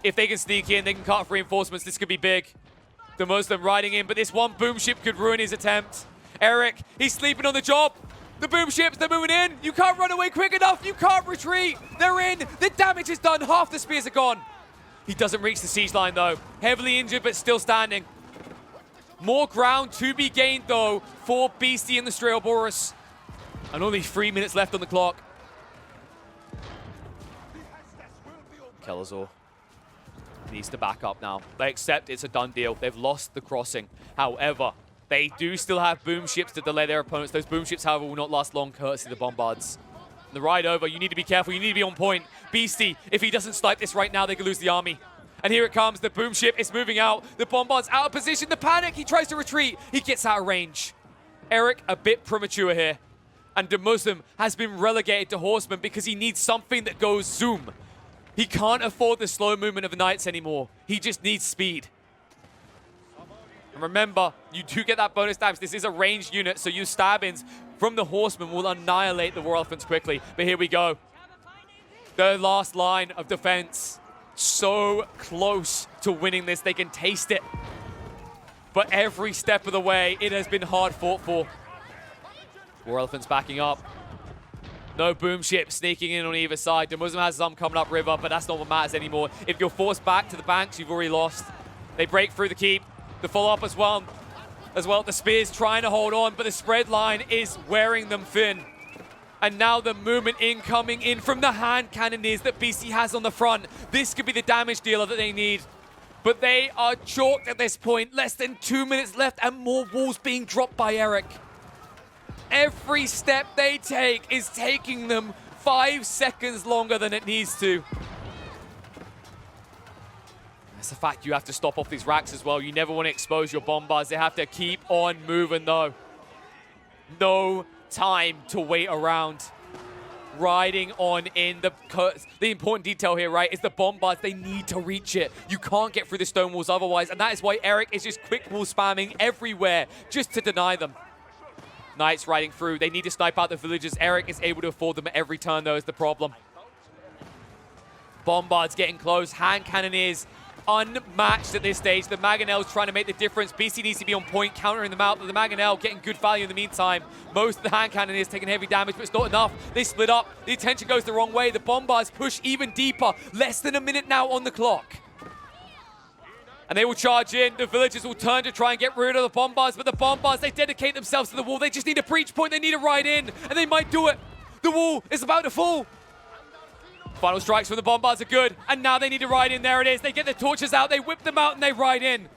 If they can sneak in, they can cut off reinforcements. This could be big. DeMusliM riding in, but this one boom ship could ruin his attempt. Erik, he's sleeping on the job. The boom ships, they're moving in. You can't run away quick enough. You can't retreat. They're in. The damage is done. Half the spears are gone. He doesn't reach the siege line, though. Heavily injured, but still standing. More ground to be gained, though, for Beasty and the Straelboras. And only 3 minutes left on the clock. Kelazhur needs to back up now. They accept it's a done deal. They've lost the crossing. However, they do still have boom ships to delay their opponents. Those boom ships, however, will not last long, courtesy of the bombards. The ride over, you need to be careful. You need to be on point. Beasty, if he doesn't snipe this right now, they could lose the army. And here it comes. The boom ship is moving out. The bombard's out of position. The panic, he tries to retreat. He gets out of range. Erik, a bit premature here. And DeMusliM has been relegated to horsemen because he needs something that goes zoom. He can't afford the slow movement of the knights anymore. He just needs speed. And remember, you do get that bonus damage. This is a ranged unit, so your stab-ins from the horsemen will annihilate the war elephants quickly. But here we go. The last line of defense. So close to winning this. They can taste it. But every step of the way, it has been hard fought for. War Elephants backing up. No boom ship sneaking in on either side. DeMusliM has some coming up river, but that's not what matters anymore. If you're forced back to the banks, you've already lost. They break through the keep. The follow-up as well. The spears trying to hold on, but the spread line is wearing them thin. And now the movement incoming in from the hand cannoneers that Beasty has on the front. This could be the damage dealer that they need. But they are chalked at this point. Less than 2 minutes left and more walls being dropped by Erik. Every step they take is taking them 5 seconds longer than it needs to. That's the fact you have to stop off these racks as well. You never want to expose your bombards. They have to keep on moving though. No time to wait around. Riding on in. The important detail here, right, is the bombards. They need to reach it. You can't get through the stone walls otherwise, and that is why Erik is just quick wall spamming everywhere just to deny them. Knights riding through. They need to snipe out the villagers. Erik is able to afford them at every turn, though, is the problem. Bombards getting close. Hand cannoneers unmatched at this stage. The Mangonel's trying to make the difference. Beasty needs to be on point, countering them out, but the Mangonel getting good value in the meantime. Most of the hand cannoneers taking heavy damage, but it's not enough. They split up. The attention goes the wrong way. The bombards push even deeper. Less than a minute now on the clock. And they will charge in. The villagers will turn to try and get rid of the bombards, but the bombards, they dedicate themselves to the wall. They just need a breach point. They need to ride in, and they might do it. The wall is about to fall. Final strikes from the bombards are good, and now they need to ride in. There it is. They get the torches out, they whip them out, and they ride in.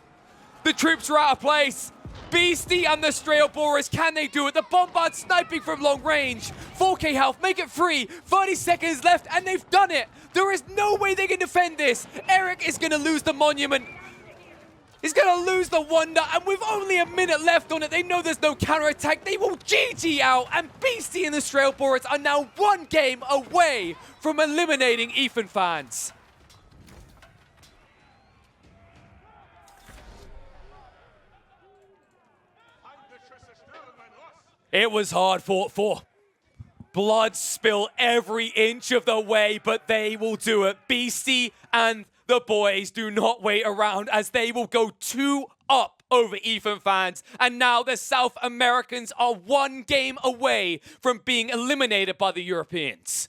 The troops are out of place. Beasty and the Straelboras, can they do it? The bombards sniping from long range. 4k health, make it free. 30 seconds left, and they've done it. There is no way they can defend this. Erik is going to lose the monument. He's going to lose the wonder, and with only a minute left on it, they know there's no counterattack. They will GG out, and Beasty and the Straelboras are now 1 game away from eliminating Ethan fans. It was hard fought for. Blood spill every inch of the way, but they will do it. Beasty and the boys do not wait around as they will go 2-up over Ethan fans. And now the South Americans are 1 game away from being eliminated by the Europeans.